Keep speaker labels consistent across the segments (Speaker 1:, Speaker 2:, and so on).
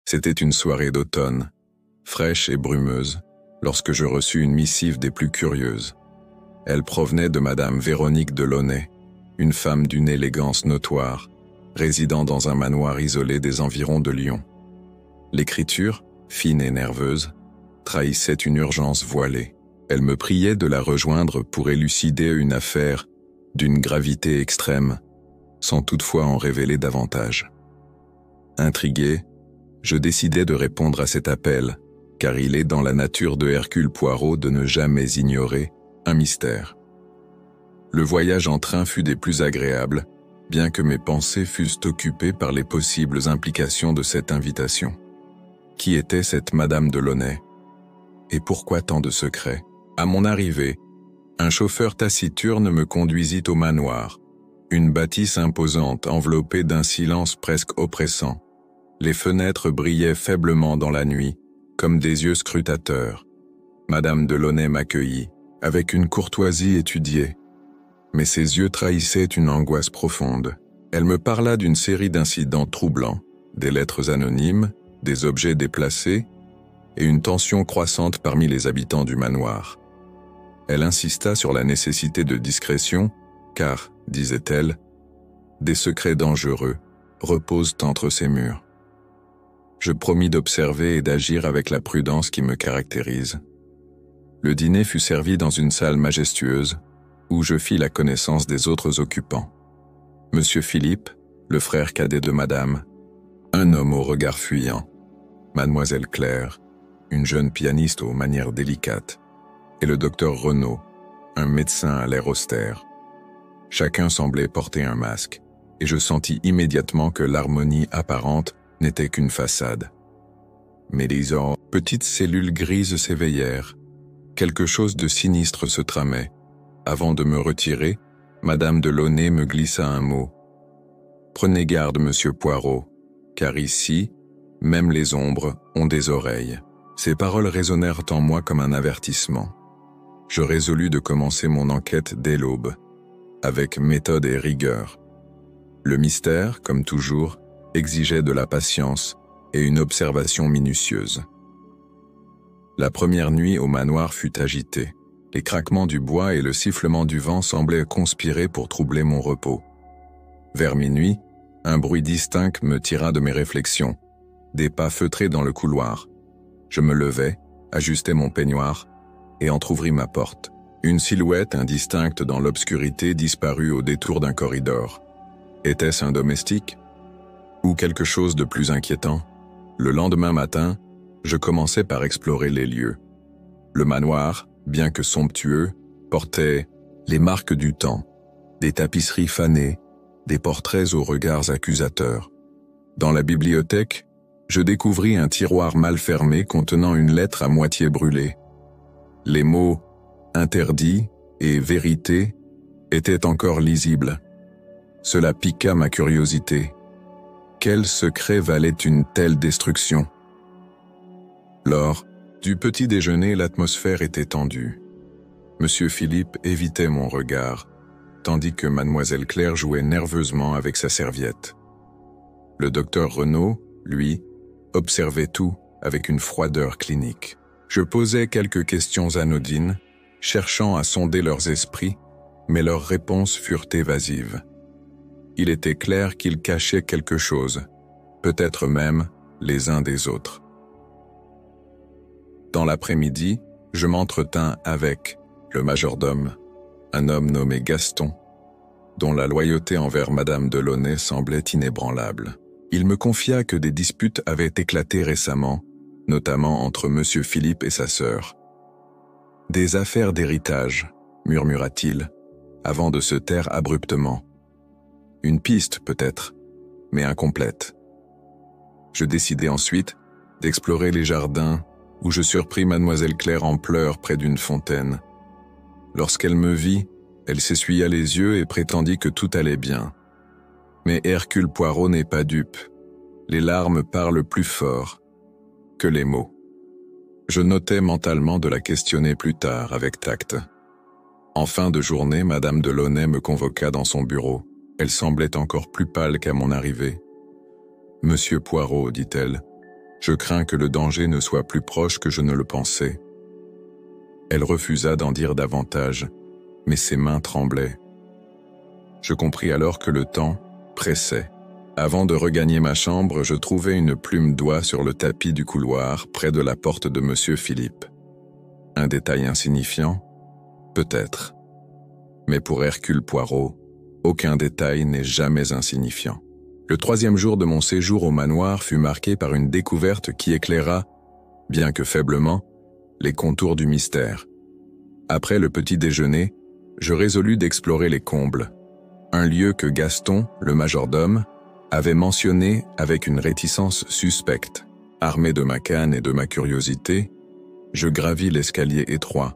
Speaker 1: C'était une soirée d'automne, fraîche et brumeuse, lorsque je reçus une missive des plus curieuses. Elle provenait de Madame Véronique Delaunay, une femme d'une élégance notoire, résidant dans un manoir isolé des environs de Lyon. L'écriture, fine et nerveuse, trahissait une urgence voilée. Elle me priait de la rejoindre pour élucider une affaire d'une gravité extrême, sans toutefois en révéler davantage. Intrigué, je décidai de répondre à cet appel, car il est dans la nature de Hercule Poirot de ne jamais ignorer un mystère. Le voyage en train fut des plus agréables, bien que mes pensées fussent occupées par les possibles implications de cette invitation. Qui était cette Madame Delaunay? Et pourquoi tant de secrets? À mon arrivée, un chauffeur taciturne me conduisit au manoir, une bâtisse imposante enveloppée d'un silence presque oppressant. Les fenêtres brillaient faiblement dans la nuit, comme des yeux scrutateurs. Madame Delaunay m'accueillit, avec une courtoisie étudiée. Mais ses yeux trahissaient une angoisse profonde. Elle me parla d'une série d'incidents troublants, des lettres anonymes, des objets déplacés, et une tension croissante parmi les habitants du manoir. Elle insista sur la nécessité de discrétion, car, disait-elle, des secrets dangereux reposent entre ces murs. Je promis d'observer et d'agir avec la prudence qui me caractérise. Le dîner fut servi dans une salle majestueuse, où je fis la connaissance des autres occupants. Monsieur Philippe, le frère cadet de Madame, un homme au regard fuyant, Mademoiselle Claire, une jeune pianiste aux manières délicates, et le docteur Renaud, un médecin à l'air austère. Chacun semblait porter un masque, et je sentis immédiatement que l'harmonie apparente n'était qu'une façade. Mais les petites cellules grises s'éveillèrent. Quelque chose de sinistre se tramait. Avant de me retirer, Madame Delaunay me glissa un mot. « Prenez garde, monsieur Poirot, car ici, même les ombres ont des oreilles. » Ces paroles résonnèrent en moi comme un avertissement. Je résolus de commencer mon enquête dès l'aube, avec méthode et rigueur. Le mystère, comme toujours, exigeait de la patience et une observation minutieuse. La première nuit au manoir fut agitée. Les craquements du bois et le sifflement du vent semblaient conspirer pour troubler mon repos. Vers minuit, un bruit distinct me tira de mes réflexions. Des pas feutrés dans le couloir. Je me levai, ajustai mon peignoir et entr'ouvris ma porte. Une silhouette indistincte dans l'obscurité disparut au détour d'un corridor. Était-ce un domestique? Ou quelque chose de plus inquiétant? Le lendemain matin, je commençai par explorer les lieux. Le manoir, bien que somptueux, portait les marques du temps, des tapisseries fanées, des portraits aux regards accusateurs. Dans la bibliothèque, je découvris un tiroir mal fermé contenant une lettre à moitié brûlée. Les mots « interdit » et « vérité » étaient encore lisibles. Cela piqua ma curiosité. Quel secret valait une telle destruction? Lors du petit déjeuner, l'atmosphère était tendue. Monsieur Philippe évitait mon regard, tandis que Mademoiselle Claire jouait nerveusement avec sa serviette. Le docteur Renaud, lui, observait tout avec une froideur clinique. Je posais quelques questions anodines, cherchant à sonder leurs esprits, mais leurs réponses furent évasives. Il était clair qu'ils cachaient quelque chose, peut-être même les uns des autres. Dans l'après-midi, je m'entretins avec le majordome, un homme nommé Gaston, dont la loyauté envers Madame Delaunay semblait inébranlable. Il me confia que des disputes avaient éclaté récemment, notamment entre Monsieur Philippe et sa sœur. « Des affaires d'héritage », murmura-t-il, avant de se taire abruptement. Une piste peut-être, mais incomplète. Je décidai ensuite d'explorer les jardins où je surpris Mademoiselle Claire en pleurs près d'une fontaine. Lorsqu'elle me vit, elle s'essuya les yeux et prétendit que tout allait bien. Mais Hercule Poirot n'est pas dupe. Les larmes parlent plus fort que les mots. Je notais mentalement de la questionner plus tard avec tact. En fin de journée, Madame Delaunay me convoqua dans son bureau. Elle semblait encore plus pâle qu'à mon arrivée. « Monsieur Poirot, dit-elle, Je crains que le danger ne soit plus proche que je ne le pensais. » Elle refusa d'en dire davantage, mais ses mains tremblaient. Je compris alors que le temps pressait. Avant de regagner ma chambre, je trouvai une plume d'oie sur le tapis du couloir, près de la porte de Monsieur Philippe. Un détail insignifiant? Peut-être. Mais pour Hercule Poirot, aucun détail n'est jamais insignifiant. Le 3e jour de mon séjour au manoir fut marqué par une découverte qui éclaira, bien que faiblement, les contours du mystère. Après le petit déjeuner, je résolus d'explorer les combles, un lieu que Gaston, le majordome, avait mentionné avec une réticence suspecte. Armé de ma canne et de ma curiosité, je gravis l'escalier étroit,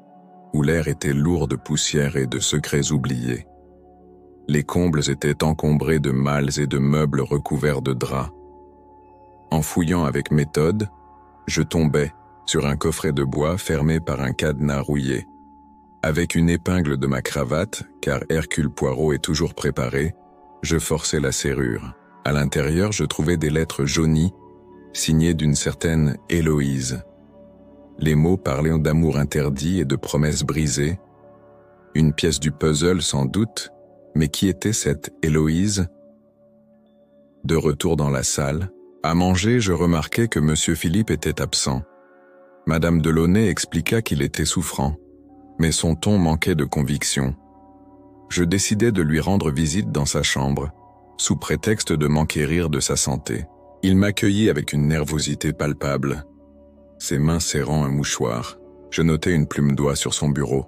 Speaker 1: où l'air était lourd de poussière et de secrets oubliés. Les combles étaient encombrés de malles et de meubles recouverts de draps. En fouillant avec méthode, je tombai sur un coffret de bois fermé par un cadenas rouillé. Avec une épingle de ma cravate, car Hercule Poirot est toujours préparé, je forçai la serrure. À l'intérieur, je trouvai des lettres jaunies, signées d'une certaine Héloïse. Les mots parlaient d'amour interdit et de promesses brisées. Une pièce du puzzle sans doute, mais qui était cette Héloïse? De retour dans la salle, à manger, je remarquai que Monsieur Philippe était absent. Madame Delaunay expliqua qu'il était souffrant, mais son ton manquait de conviction. Je décidai de lui rendre visite dans sa chambre, sous prétexte de m'enquérir de sa santé. Il m'accueillit avec une nervosité palpable. Ses mains serrant un mouchoir, je notai une plume d'oie sur son bureau,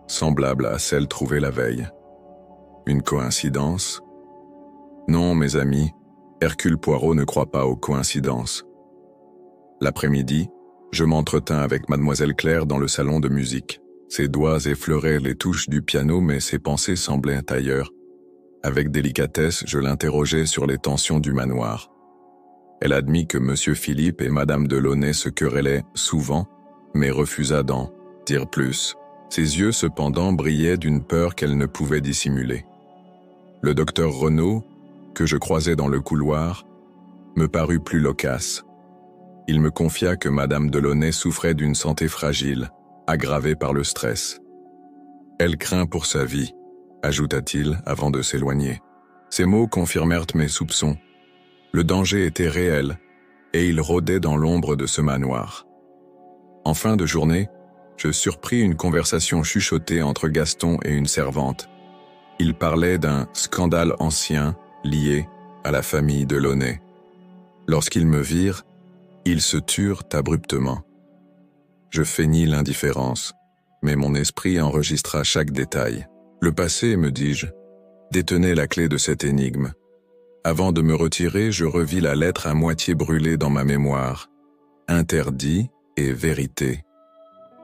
Speaker 1: semblable à celle trouvée la veille. Une coïncidence? Non, mes amis, Hercule Poirot ne croit pas aux coïncidences. L'après-midi, je m'entretins avec Mademoiselle Claire dans le salon de musique. Ses doigts effleuraient les touches du piano, mais ses pensées semblaient ailleurs. Avec délicatesse, je l'interrogeai sur les tensions du manoir. Elle admit que Monsieur Philippe et Madame Delaunay se querellaient souvent, mais refusa d'en dire plus. Ses yeux cependant brillaient d'une peur qu'elle ne pouvait dissimuler. Le docteur Renaud, que je croisai dans le couloir, me parut plus loquace. Il me confia que Madame Delaunay souffrait d'une santé fragile, aggravée par le stress. Elle craint pour sa vie, ajouta-t-il avant de s'éloigner. Ces mots confirmèrent mes soupçons. Le danger était réel, et il rôdait dans l'ombre de ce manoir. En fin de journée, je surpris une conversation chuchotée entre Gaston et une servante. Ils parlaient d'un scandale ancien lié à la famille Delaunay. Lorsqu'ils me virent, ils se turent abruptement. Je feignis l'indifférence, mais mon esprit enregistra chaque détail. Le passé, me dis-je, détenait la clé de cette énigme. Avant de me retirer, je revis la lettre à moitié brûlée dans ma mémoire. Interdit et vérité.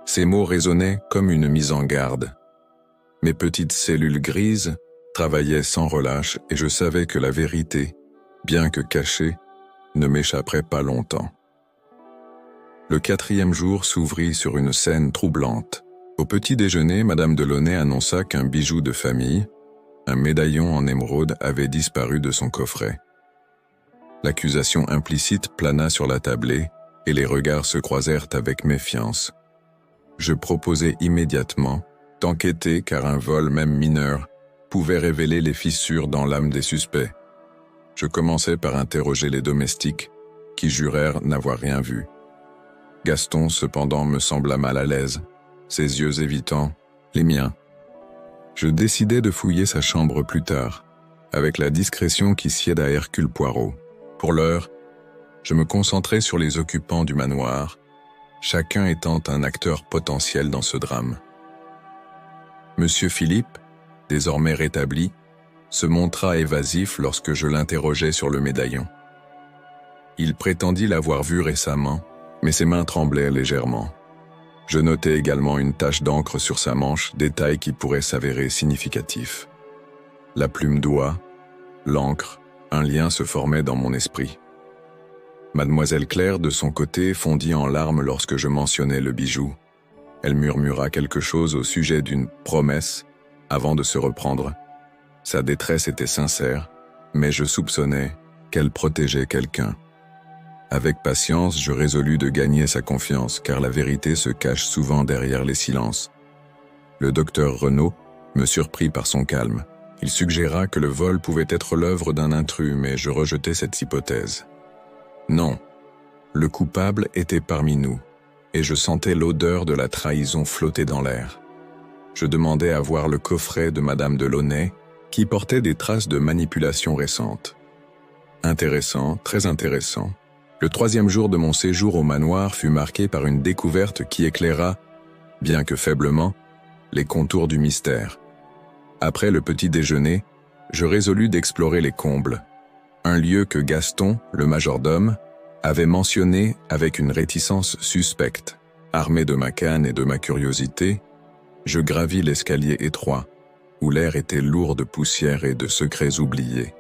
Speaker 1: Ces mots résonnaient comme une mise en garde. Mes petites cellules grises travaillaient sans relâche et je savais que la vérité, bien que cachée, ne m'échapperait pas longtemps. Le 4e jour s'ouvrit sur une scène troublante. Au petit déjeuner, Madame Delaunay annonça qu'un bijou de famille, un médaillon en émeraude, avait disparu de son coffret. L'accusation implicite plana sur la tablée et les regards se croisèrent avec méfiance. Je proposai immédiatement d'enquêter car un vol, même mineur, pouvait révéler les fissures dans l'âme des suspects. Je commençai par interroger les domestiques, qui jurèrent n'avoir rien vu. Gaston, cependant, me sembla mal à l'aise, ses yeux évitant les miens. Je décidai de fouiller sa chambre plus tard, avec la discrétion qui sied à Hercule Poirot. Pour l'heure, je me concentrai sur les occupants du manoir, chacun étant un acteur potentiel dans ce drame. Monsieur Philippe, désormais rétabli, se montra évasif lorsque je l'interrogeai sur le médaillon. Il prétendit l'avoir vu récemment, mais ses mains tremblaient légèrement. Je notai également une tache d'encre sur sa manche, détail qui pourrait s'avérer significatif. La plume d'oie, l'encre, un lien se formait dans mon esprit. Mademoiselle Claire, de son côté, fondit en larmes lorsque je mentionnai le bijou. Elle murmura quelque chose au sujet d'une promesse, avant de se reprendre. Sa détresse était sincère, mais je soupçonnais qu'elle protégeait quelqu'un. Avec patience, je résolus de gagner sa confiance, car la vérité se cache souvent derrière les silences. Le docteur Renaud me surprit par son calme. Il suggéra que le vol pouvait être l'œuvre d'un intrus, mais je rejetai cette hypothèse. Non, le coupable était parmi nous, et je sentais l'odeur de la trahison flotter dans l'air. Je demandai à voir le coffret de Madame de Launay, qui portait des traces de manipulation récentes. Intéressant, très intéressant. Le 3e jour de mon séjour au manoir fut marqué par une découverte qui éclaira, bien que faiblement, les contours du mystère. Après le petit déjeuner, je résolus d'explorer les combles, un lieu que Gaston, le majordome, avait mentionné avec une réticence suspecte. Armé de ma canne et de ma curiosité, je gravis l'escalier étroit, où l'air était lourd de poussière et de secrets oubliés.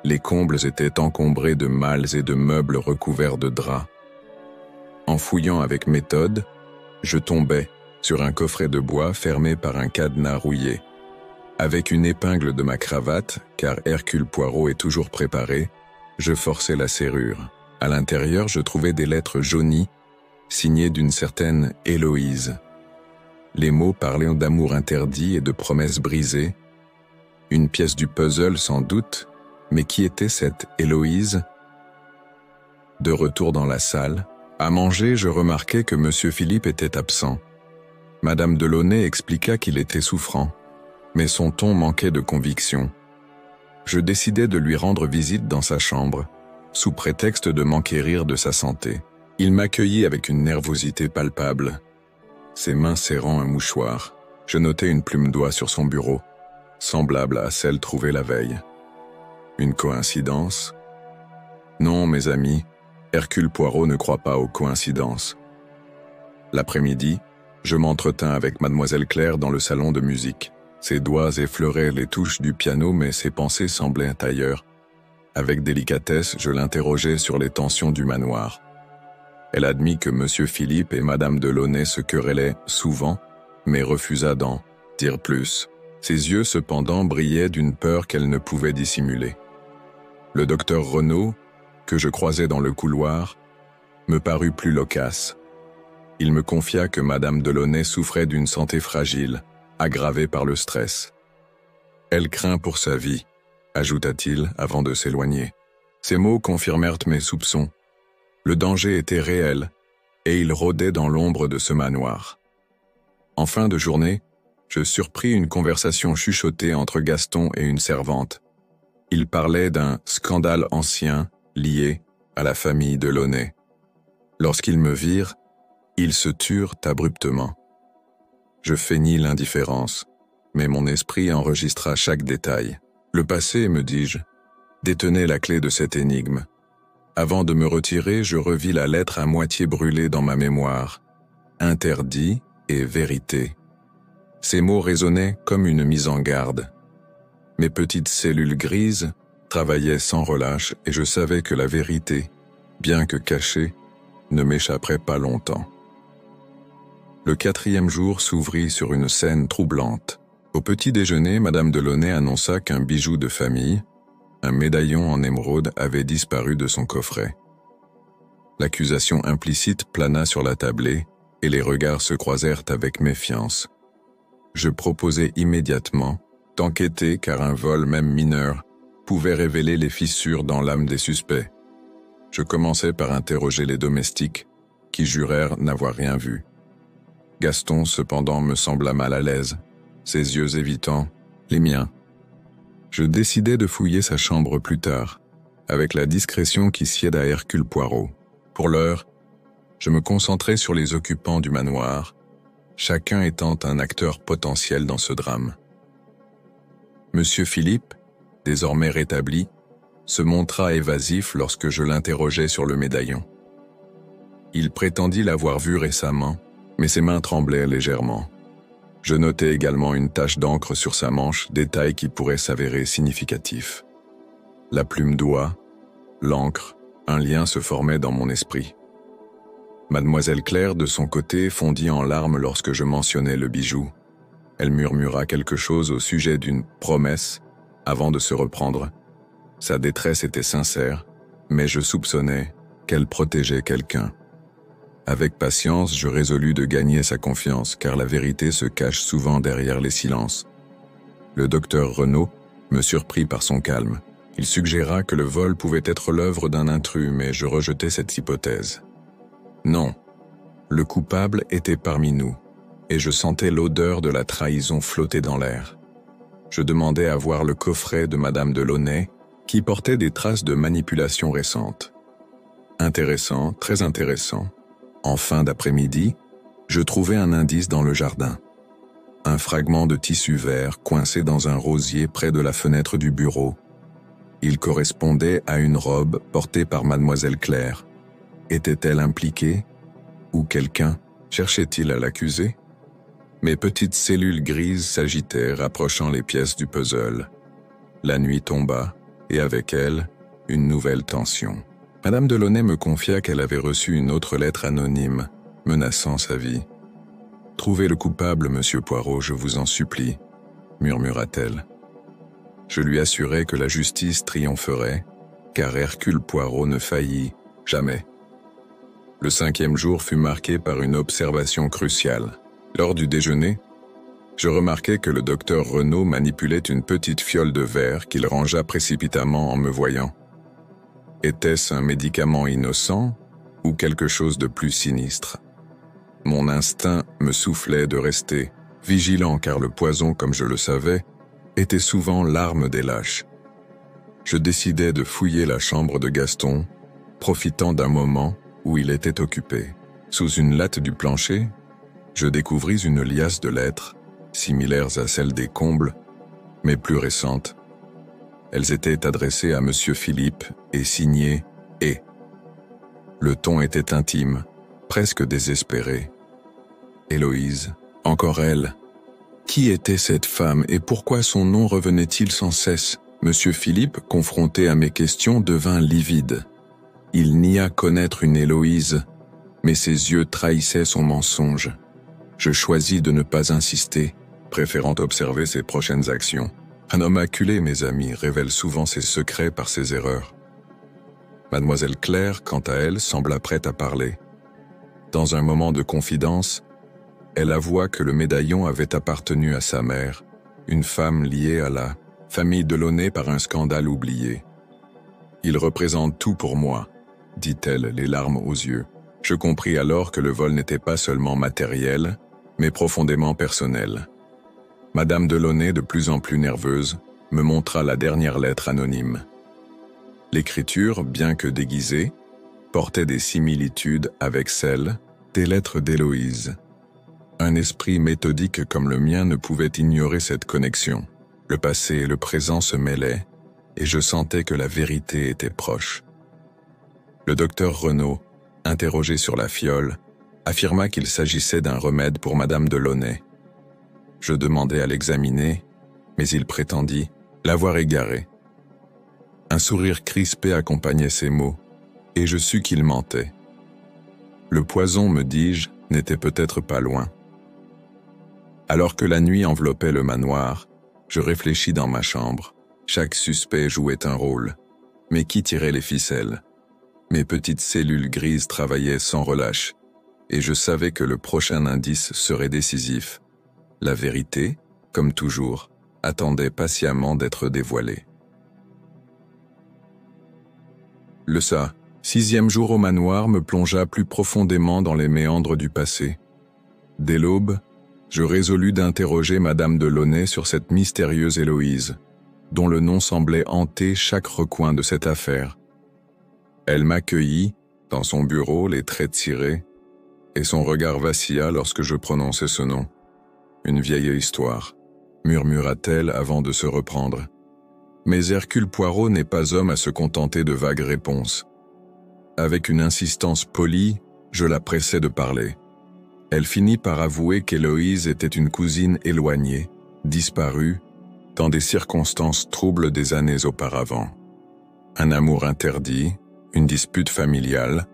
Speaker 1: Les combles étaient encombrés de malles et de meubles recouverts de draps. En fouillant avec méthode, je tombais sur un coffret de bois fermé par un cadenas rouillé. Avec une épingle de ma cravate, car Hercule Poirot est toujours préparé, je forçai la serrure. À l'intérieur, je trouvais des lettres jaunies, signées d'une certaine Héloïse. Les mots parlaient d'amour interdit et de promesses brisées. Une pièce du puzzle sans doute, mais qui était cette Héloïse? De retour dans la salle, à manger, je remarquai que M. Philippe était absent. Madame de Launay expliqua qu'il était souffrant, mais son ton manquait de conviction. Je décidai de lui rendre visite dans sa chambre, sous prétexte de m'enquérir de sa santé. Il m'accueillit avec une nervosité palpable, ses mains serrant un mouchoir. Je notai une plume d'oie sur son bureau, semblable à celle trouvée la veille. Une coïncidence? Non, mes amis, Hercule Poirot ne croit pas aux coïncidences. L'après-midi, je m'entretins avec Mademoiselle Claire dans le salon de musique. Ses doigts effleuraient les touches du piano, mais ses pensées semblaient ailleurs. Avec délicatesse, je l'interrogeai sur les tensions du manoir. Elle admit que M. Philippe et Madame de Launay se querellaient souvent, mais refusa d'en dire plus. Ses yeux, cependant, brillaient d'une peur qu'elle ne pouvait dissimuler. Le docteur Renaud, que je croisais dans le couloir, me parut plus loquace. Il me confia que Madame de Launay souffrait d'une santé fragile, aggravée par le stress. Elle craint pour sa vie, ajouta-t-il avant de s'éloigner. Ces mots confirmèrent mes soupçons. Le danger était réel, et il rôdait dans l'ombre de ce manoir. En fin de journée, je surpris une conversation chuchotée entre Gaston et une servante. Ils parlaient d'un scandale ancien lié à la famille de Launay. Lorsqu'ils me virent, ils se turent abruptement. Je feignis l'indifférence, mais mon esprit enregistra chaque détail. Le passé, me dis-je, détenait la clé de cette énigme. Avant de me retirer, je revis la lettre à moitié brûlée dans ma mémoire. Interdit et vérité. Ces mots résonnaient comme une mise en garde. Mes petites cellules grises travaillaient sans relâche et je savais que la vérité, bien que cachée, ne m'échapperait pas longtemps. Le 4e jour s'ouvrit sur une scène troublante. Au petit déjeuner, Madame de Launay annonça qu'un bijou de famille, un médaillon en émeraude, avait disparu de son coffret. L'accusation implicite plana sur la tablée et les regards se croisèrent avec méfiance. Je proposai immédiatement d'enquêter car un vol, même mineur, pouvait révéler les fissures dans l'âme des suspects. Je commençai par interroger les domestiques, qui jurèrent n'avoir rien vu. Gaston, cependant, me sembla mal à l'aise, ses yeux évitant les miens. Je décidai de fouiller sa chambre plus tard, avec la discrétion qui sied à Hercule Poirot. Pour l'heure, je me concentrai sur les occupants du manoir, chacun étant un acteur potentiel dans ce drame. Monsieur Philippe, désormais rétabli, se montra évasif lorsque je l'interrogeai sur le médaillon. Il prétendit l'avoir vu récemment, mais ses mains tremblaient légèrement. Je notai également une tache d'encre sur sa manche, détail qui pourrait s'avérer significatif. La plume d'oie, l'encre, un lien se formait dans mon esprit. Mademoiselle Claire, de son côté, fondit en larmes lorsque je mentionnai le bijou. Elle murmura quelque chose au sujet d'une promesse, avant de se reprendre. Sa détresse était sincère, mais je soupçonnais qu'elle protégeait quelqu'un. Avec patience, je résolus de gagner sa confiance, car la vérité se cache souvent derrière les silences. Le docteur Renaud me surprit par son calme. Il suggéra que le vol pouvait être l'œuvre d'un intrus, mais je rejetai cette hypothèse. Non, le coupable était parmi nous, et je sentais l'odeur de la trahison flotter dans l'air. Je demandai à voir le coffret de Madame de Launay, qui portait des traces de manipulation récentes. Intéressant, très intéressant. En fin d'après-midi, je trouvai un indice dans le jardin. Un fragment de tissu vert coincé dans un rosier près de la fenêtre du bureau. Il correspondait à une robe portée par Mademoiselle Claire. Était-elle impliquée? Ou quelqu'un cherchait-il à l'accuser? Mes petites cellules grises s'agitaient, rapprochant les pièces du puzzle. La nuit tomba, et avec elle, une nouvelle tension. Madame de Launay me confia qu'elle avait reçu une autre lettre anonyme, menaçant sa vie. « Trouvez le coupable, monsieur Poirot, je vous en supplie », murmura-t-elle. Je lui assurai que la justice triompherait, car Hercule Poirot ne faillit jamais. Le 5e jour fut marqué par une observation cruciale. Lors du déjeuner, je remarquai que le docteur Renaud manipulait une petite fiole de verre qu'il rangea précipitamment en me voyant. Était-ce un médicament innocent ou quelque chose de plus sinistre? Mon instinct me soufflait de rester vigilant car le poison, comme je le savais, était souvent l'arme des lâches. Je décidai de fouiller la chambre de Gaston, profitant d'un moment où il était occupé. Sous une latte du plancher, je découvris une liasse de lettres, similaires à celles des combles, mais plus récentes. Elles étaient adressées à Monsieur Philippe et signées « Et ». Le ton était intime, presque désespéré. Héloïse, encore elle. Qui était cette femme et pourquoi son nom revenait-il sans cesse? Monsieur Philippe, confronté à mes questions, devint livide. Il nia connaître une Héloïse, mais ses yeux trahissaient son mensonge. Je choisis de ne pas insister, préférant observer ses prochaines actions. Un homme acculé, mes amis, révèle souvent ses secrets par ses erreurs. Mademoiselle Claire, quant à elle, sembla prête à parler. Dans un moment de confidence, elle avoua que le médaillon avait appartenu à sa mère, une femme liée à la famille de Launay par un scandale oublié. « Il représente tout pour moi », dit-elle, les larmes aux yeux. Je compris alors que le vol n'était pas seulement matériel, mais profondément personnel. Madame de Launay, de plus en plus nerveuse, me montra la dernière lettre anonyme. L'écriture, bien que déguisée, portait des similitudes avec celle des lettres d'Héloïse. Un esprit méthodique comme le mien ne pouvait ignorer cette connexion. Le passé et le présent se mêlaient, et je sentais que la vérité était proche. Le docteur Renaud, interrogé sur la fiole, affirma qu'il s'agissait d'un remède pour Madame de Launay. Je demandai à l'examiner, mais il prétendit l'avoir égaré. Un sourire crispé accompagnait ces mots, et je sus qu'il mentait. Le poison, me dis-je, n'était peut-être pas loin. Alors que la nuit enveloppait le manoir, je réfléchis dans ma chambre. Chaque suspect jouait un rôle. Mais qui tirait les ficelles? Mes petites cellules grises travaillaient sans relâche, et je savais que le prochain indice serait décisif. La vérité, comme toujours, attendait patiemment d'être dévoilée. Le 6e jour au manoir me plongea plus profondément dans les méandres du passé. Dès l'aube, je résolus d'interroger Madame de Launay sur cette mystérieuse Héloïse, dont le nom semblait hanter chaque recoin de cette affaire. Elle m'accueillit, dans son bureau, les traits tirés, et son regard vacilla lorsque je prononçai ce nom. Une vieille histoire, murmura-t-elle avant de se reprendre. Mais Hercule Poirot n'est pas homme à se contenter de vagues réponses. Avec une insistance polie, je la pressai de parler. Elle finit par avouer qu'Héloïse était une cousine éloignée, disparue, dans des circonstances troubles des années auparavant. Un amour interdit, une dispute familiale,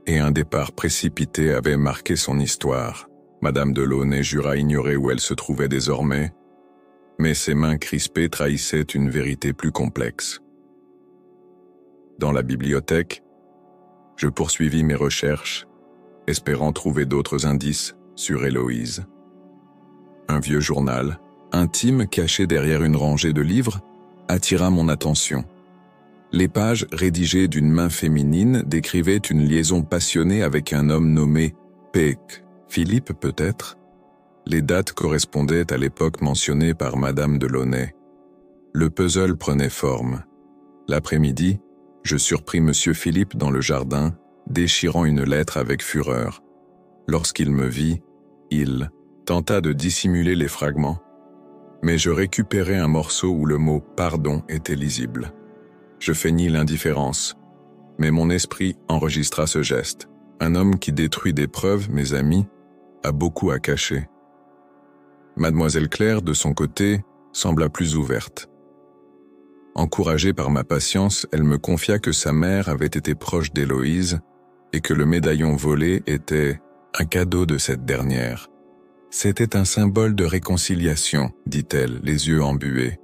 Speaker 1: et un départ précipité avaient marqué son histoire. Madame de Launay jura ignorer où elle se trouvait désormais, mais ses mains crispées trahissaient une vérité plus complexe. Dans la bibliothèque, Je poursuivis mes recherches, espérant trouver d'autres indices sur Héloïse. Un vieux journal, intime caché derrière une rangée de livres, attira mon attention. Les pages rédigées d'une main féminine décrivaient une liaison passionnée avec un homme nommé Peck. Philippe peut-être? Les dates correspondaient à l'époque mentionnée par Madame de Launay. Le puzzle prenait forme. L'après-midi, je surpris Monsieur Philippe dans le jardin, déchirant une lettre avec fureur. Lorsqu'il me vit, il tenta de dissimuler les fragments, mais je récupérai un morceau où le mot « pardon » était lisible. Je feignis l'indifférence, mais mon esprit enregistra ce geste. Un homme qui détruit des preuves, mes amis, a beaucoup à cacher. Mademoiselle Claire, de son côté, sembla plus ouverte. Encouragée par ma patience, elle me confia que sa mère avait été proche d'Héloïse et que le médaillon volé était un cadeau de cette dernière. C'était un symbole de réconciliation, dit-elle, les yeux embués.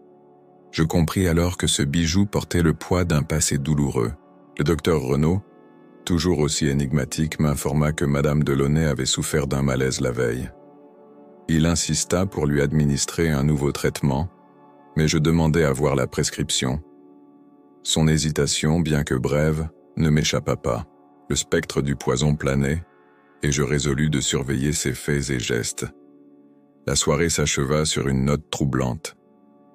Speaker 1: Je compris alors que ce bijou portait le poids d'un passé douloureux. Le docteur Renaud, toujours aussi énigmatique, m'informa que Madame de Launay avait souffert d'un malaise la veille. Il insista pour lui administrer un nouveau traitement, mais je demandai à voir la prescription. Son hésitation, bien que brève, ne m'échappa pas. Le spectre du poison planait, et je résolus de surveiller ses faits et gestes. La soirée s'acheva sur une note troublante.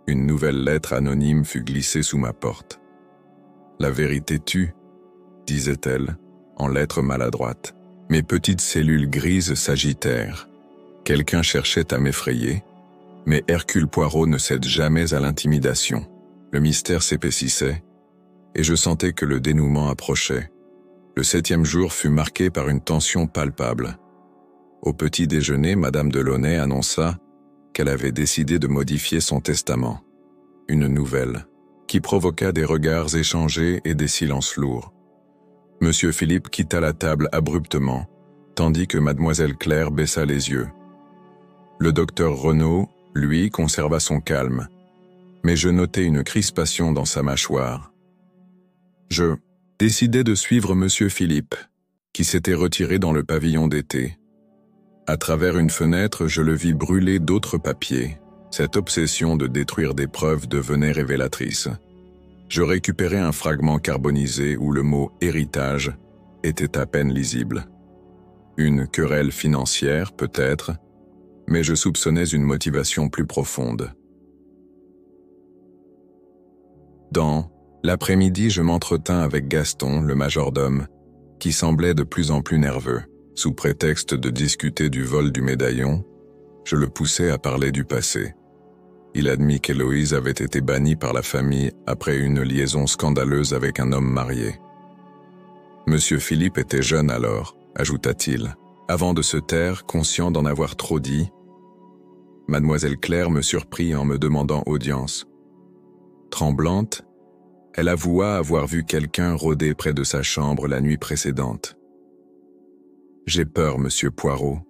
Speaker 1: Une nouvelle lettre anonyme fut glissée sous ma porte. « La vérité tue », disait-elle, en lettres maladroites. Mes petites cellules grises s'agitèrent. Quelqu'un cherchait à m'effrayer, mais Hercule Poirot ne cède jamais à l'intimidation. Le mystère s'épaississait, et je sentais que le dénouement approchait. Le 7e jour fut marqué par une tension palpable. Au petit déjeuner, Madame de Launay annonça qu'elle avait décidé de modifier son testament. Une nouvelle, qui provoqua des regards échangés et des silences lourds. Monsieur Philippe quitta la table abruptement, tandis que Mademoiselle Claire baissa les yeux. Le docteur Renaud, lui, conserva son calme, mais je notai une crispation dans sa mâchoire. Je décidai de suivre Monsieur Philippe, qui s'était retiré dans le pavillon d'été. À travers une fenêtre, je le vis brûler d'autres papiers. Cette obsession de détruire des preuves devenait révélatrice. Je récupérai un fragment carbonisé où le mot « héritage » était à peine lisible. Une querelle financière, peut-être, mais je soupçonnais une motivation plus profonde. Dans l'après-midi, je m'entretins avec Gaston, le majordome, qui semblait de plus en plus nerveux. Sous prétexte de discuter du vol du médaillon, je le poussai à parler du passé. Il admit qu'Héloïse avait été bannie par la famille après une liaison scandaleuse avec un homme marié. Monsieur Philippe était jeune alors, ajouta-t-il, avant de se taire, conscient d'en avoir trop dit. Mademoiselle Claire me surprit en me demandant audience. Tremblante, elle avoua avoir vu quelqu'un rôder près de sa chambre la nuit précédente. « J'ai peur, monsieur Poirot »,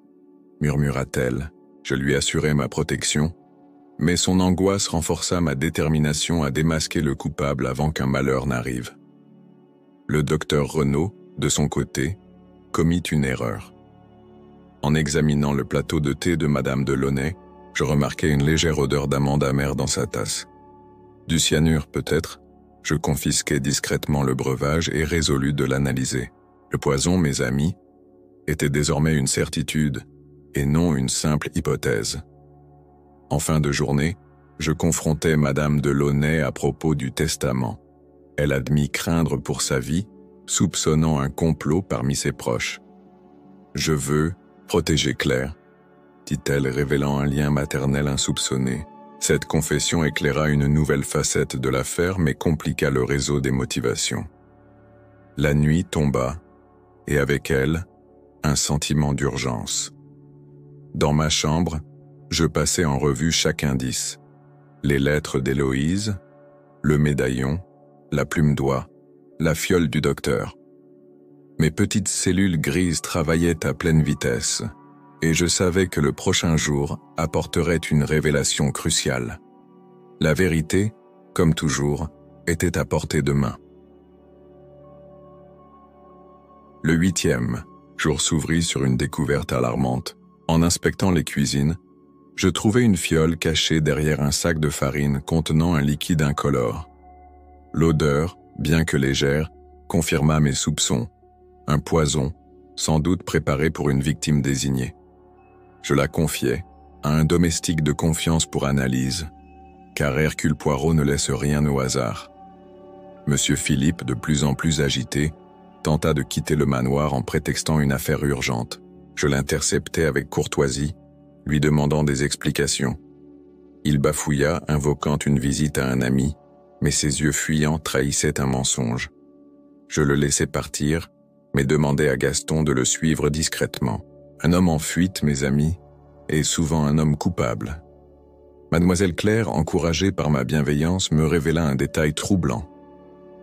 Speaker 1: murmura-t-elle. Je lui assurai ma protection, mais son angoisse renforça ma détermination à démasquer le coupable avant qu'un malheur n'arrive. Le docteur Renaud, de son côté, commit une erreur. En examinant le plateau de thé de Madame de Launay, je remarquai une légère odeur d'amande amère dans sa tasse. Du cyanure peut-être, je confisquai discrètement le breuvage et résolus de l'analyser. Le poison, mes amis, était désormais une certitude, et non une simple hypothèse. En fin de journée, je confrontai Madame de Launay à propos du testament. Elle admit craindre pour sa vie, soupçonnant un complot parmi ses proches. « Je veux protéger Claire », dit-elle, révélant un lien maternel insoupçonné. Cette confession éclaira une nouvelle facette de l'affaire, mais compliqua le réseau des motivations. La nuit tomba, et avec elle, un sentiment d'urgence. Dans ma chambre, je passais en revue chaque indice. Les lettres d'Héloïse, le médaillon, la plume d'oie, la fiole du docteur. Mes petites cellules grises travaillaient à pleine vitesse, et je savais que le prochain jour apporterait une révélation cruciale. La vérité, comme toujours, était à portée de main. Le 8e jour s'ouvrit sur une découverte alarmante. En inspectant les cuisines, je trouvai une fiole cachée derrière un sac de farine contenant un liquide incolore. L'odeur, bien que légère, confirma mes soupçons. Un poison, sans doute préparé pour une victime désignée. Je la confiai à un domestique de confiance pour analyse, car Hercule Poirot ne laisse rien au hasard. Monsieur Philippe, de plus en plus agité, tenta de quitter le manoir en prétextant une affaire urgente. Je l'interceptai avec courtoisie, lui demandant des explications. Il bafouilla, invoquant une visite à un ami, mais ses yeux fuyants trahissaient un mensonge. Je le laissai partir, mais demandai à Gaston de le suivre discrètement. Un homme en fuite, mes amis, est souvent un homme coupable. Mademoiselle Claire, encouragée par ma bienveillance, me révéla un détail troublant.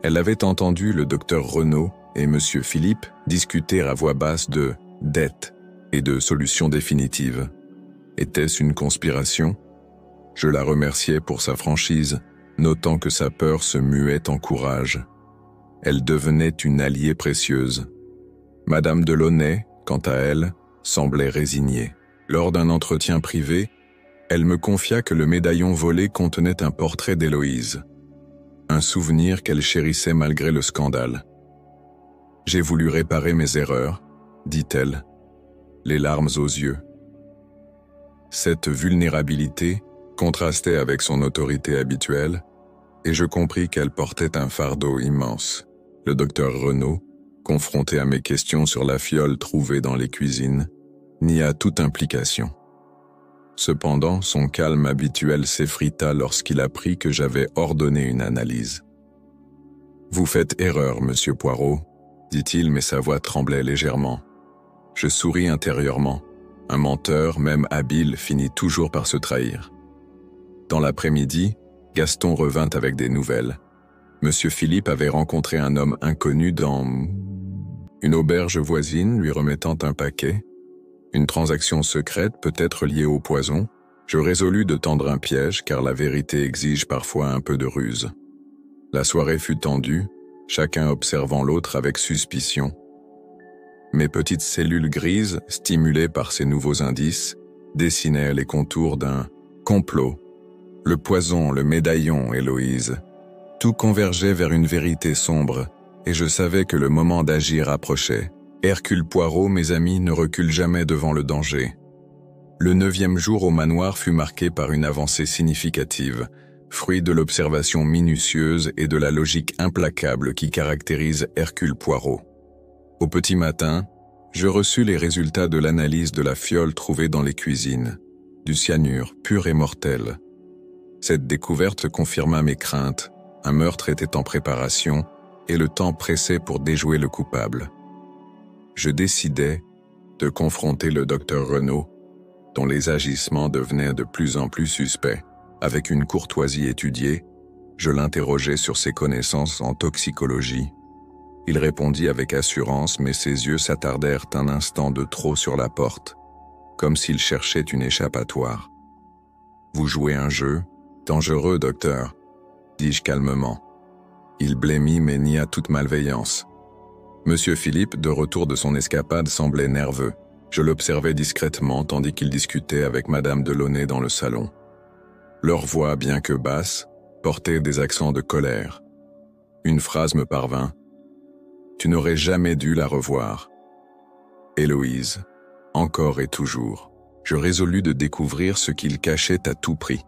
Speaker 1: Elle avait entendu le docteur Renaud et monsieur Philippe discuter à voix basse de dettes et de solutions définitives. Était-ce une conspiration? Je la remerciai pour sa franchise, notant que sa peur se muait en courage. Elle devenait une alliée précieuse. Madame Delaunay, quant à elle, semblait résignée. Lors d'un entretien privé, elle me confia que le médaillon volé contenait un portrait d'Héloïse. Un souvenir qu'elle chérissait malgré le scandale. « J'ai voulu réparer mes erreurs », dit-elle, les larmes aux yeux. Cette vulnérabilité contrastait avec son autorité habituelle, et je compris qu'elle portait un fardeau immense. Le docteur Renaud, confronté à mes questions sur la fiole trouvée dans les cuisines, nia toute implication. Cependant, son calme habituel s'effrita lorsqu'il apprit que j'avais ordonné une analyse. « Vous faites erreur, monsieur Poirot », dit-il, mais sa voix tremblait légèrement. Je souris intérieurement. Un menteur, même habile, finit toujours par se trahir. Dans l'après-midi, Gaston revint avec des nouvelles. Monsieur Philippe avait rencontré un homme inconnu dans une auberge voisine, lui remettant un paquet. Une transaction secrète, peut-être liée au poison. Je résolus de tendre un piège, car la vérité exige parfois un peu de ruse. La soirée fut tendue, chacun observant l'autre avec suspicion. Mes petites cellules grises, stimulées par ces nouveaux indices, dessinaient les contours d'un complot. Le poison, le médaillon, Héloïse. Tout convergeait vers une vérité sombre, et je savais que le moment d'agir approchait. Hercule Poirot, mes amis, ne recule jamais devant le danger. Le 9e jour au manoir fut marqué par une avancée significative, fruit de l'observation minutieuse et de la logique implacable qui caractérise Hercule Poirot. Au petit matin, je reçus les résultats de l'analyse de la fiole trouvée dans les cuisines, du cyanure pur et mortel. Cette découverte confirma mes craintes, un meurtre était en préparation et le temps pressait pour déjouer le coupable. Je décidai de confronter le docteur Renaud, dont les agissements devenaient de plus en plus suspects. Avec une courtoisie étudiée, je l'interrogeai sur ses connaissances en toxicologie. Il répondit avec assurance, mais ses yeux s'attardèrent un instant de trop sur la porte, comme s'il cherchait une échappatoire. « Vous jouez un jeu? Dangereux, docteur, » dis-je calmement. Il blêmit mais nia toute malveillance. Monsieur Philippe, de retour de son escapade, semblait nerveux. Je l'observais discrètement tandis qu'il discutait avec Madame Delaunay dans le salon. Leur voix, bien que basse, portait des accents de colère. Une phrase me parvint. « Tu n'aurais jamais dû la revoir. » Héloïse, encore et toujours. Je résolus de découvrir ce qu'il cachait à tout prix.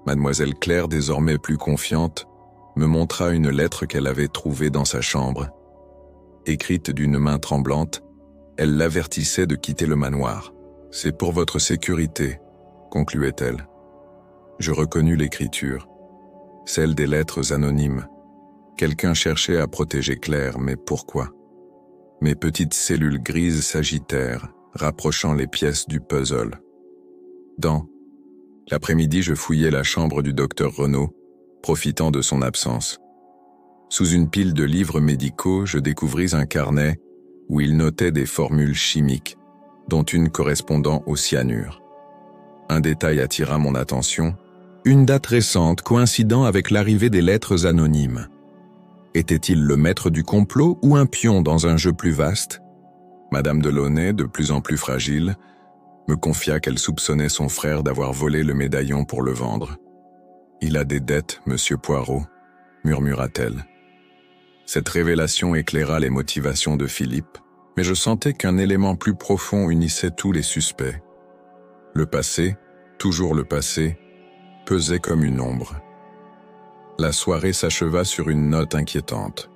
Speaker 1: Mademoiselle Claire, désormais plus confiante, me montra une lettre qu'elle avait trouvée dans sa chambre. Écrite d'une main tremblante, elle l'avertissait de quitter le manoir. « C'est pour votre sécurité », concluait-elle. Je reconnus l'écriture, celle des lettres anonymes. Quelqu'un cherchait à protéger Claire, mais pourquoi? Mes petites cellules grises s'agitèrent, rapprochant les pièces du puzzle. Dans l'après-midi, je fouillai la chambre du docteur Renaud, profitant de son absence. Sous une pile de livres médicaux, je découvris un carnet où il notait des formules chimiques, dont une correspondant au cyanure. Un détail attira mon attention, une date récente coïncidant avec l'arrivée des lettres anonymes. Était-il le maître du complot ou un pion dans un jeu plus vaste? Madame Delaunay, de plus en plus fragile, me confia qu'elle soupçonnait son frère d'avoir volé le médaillon pour le vendre. « Il a des dettes, monsieur Poirot », murmura-t-elle. Cette révélation éclaira les motivations de Philippe, mais je sentais qu'un élément plus profond unissait tous les suspects. Le passé, toujours le passé, pesait comme une ombre. La soirée s'acheva sur une note inquiétante.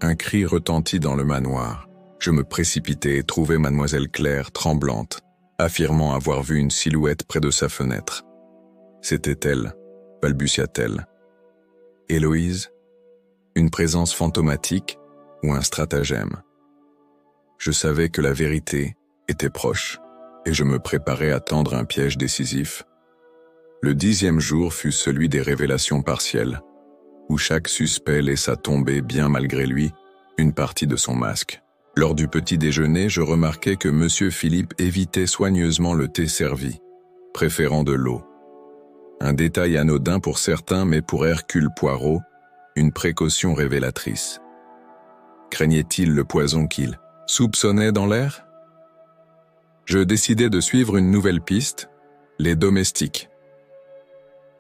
Speaker 1: Un cri retentit dans le manoir. Je me précipitai et trouvai mademoiselle Claire tremblante, affirmant avoir vu une silhouette près de sa fenêtre. « C'était elle », balbutia-t-elle. « Héloïse ? Une présence fantomatique ou un stratagème ? Je savais que la vérité était proche, et je me préparais à tendre un piège décisif. Le 10e jour fut celui des révélations partielles, où chaque suspect laissa tomber, bien malgré lui, une partie de son masque. Lors du petit déjeuner, je remarquai que M. Philippe évitait soigneusement le thé servi, préférant de l'eau. Un détail anodin pour certains, mais pour Hercule Poirot, une précaution révélatrice. Craignait-il le poison qu'il soupçonnait dans l'air? Je décidai de suivre une nouvelle piste, les domestiques.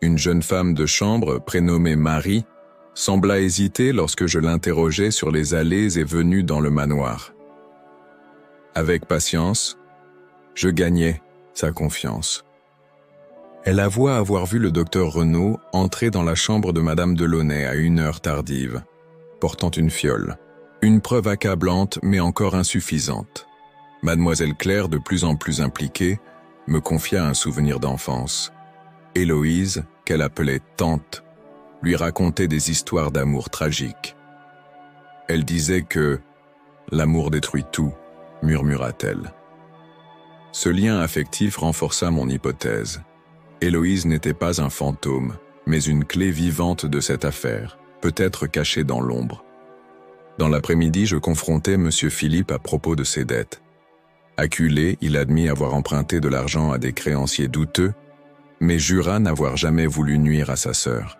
Speaker 1: Une jeune femme de chambre, prénommée Marie, sembla hésiter lorsque je l'interrogeai sur les allées et venues dans le manoir. Avec patience, je gagnai sa confiance. Elle avoua avoir vu le docteur Renaud entrer dans la chambre de Madame Delaunay à une heure tardive, portant une fiole. Une preuve accablante mais encore insuffisante. Mademoiselle Claire, de plus en plus impliquée, me confia un souvenir d'enfance. Héloïse, qu'elle appelait tante, lui racontait des histoires d'amour tragiques. Elle disait que « l'amour détruit tout », murmura-t-elle. Ce lien affectif renforça mon hypothèse. Héloïse n'était pas un fantôme, mais une clé vivante de cette affaire, peut-être cachée dans l'ombre. Dans l'après-midi, je confrontai M. Philippe à propos de ses dettes. Acculé, il admit avoir emprunté de l'argent à des créanciers douteux, mais jura n'avoir jamais voulu nuire à sa sœur.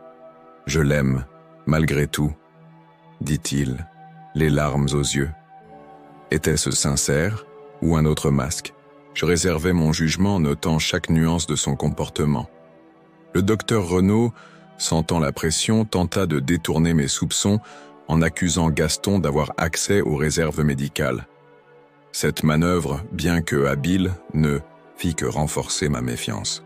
Speaker 1: « Je l'aime, malgré tout », dit-il, les larmes aux yeux. Était-ce sincère ou un autre masque? Je réservais mon jugement en notant chaque nuance de son comportement. Le docteur Renaud, sentant la pression, tenta de détourner mes soupçons en accusant Gaston d'avoir accès aux réserves médicales. Cette manœuvre, bien que habile, ne fit que renforcer ma méfiance.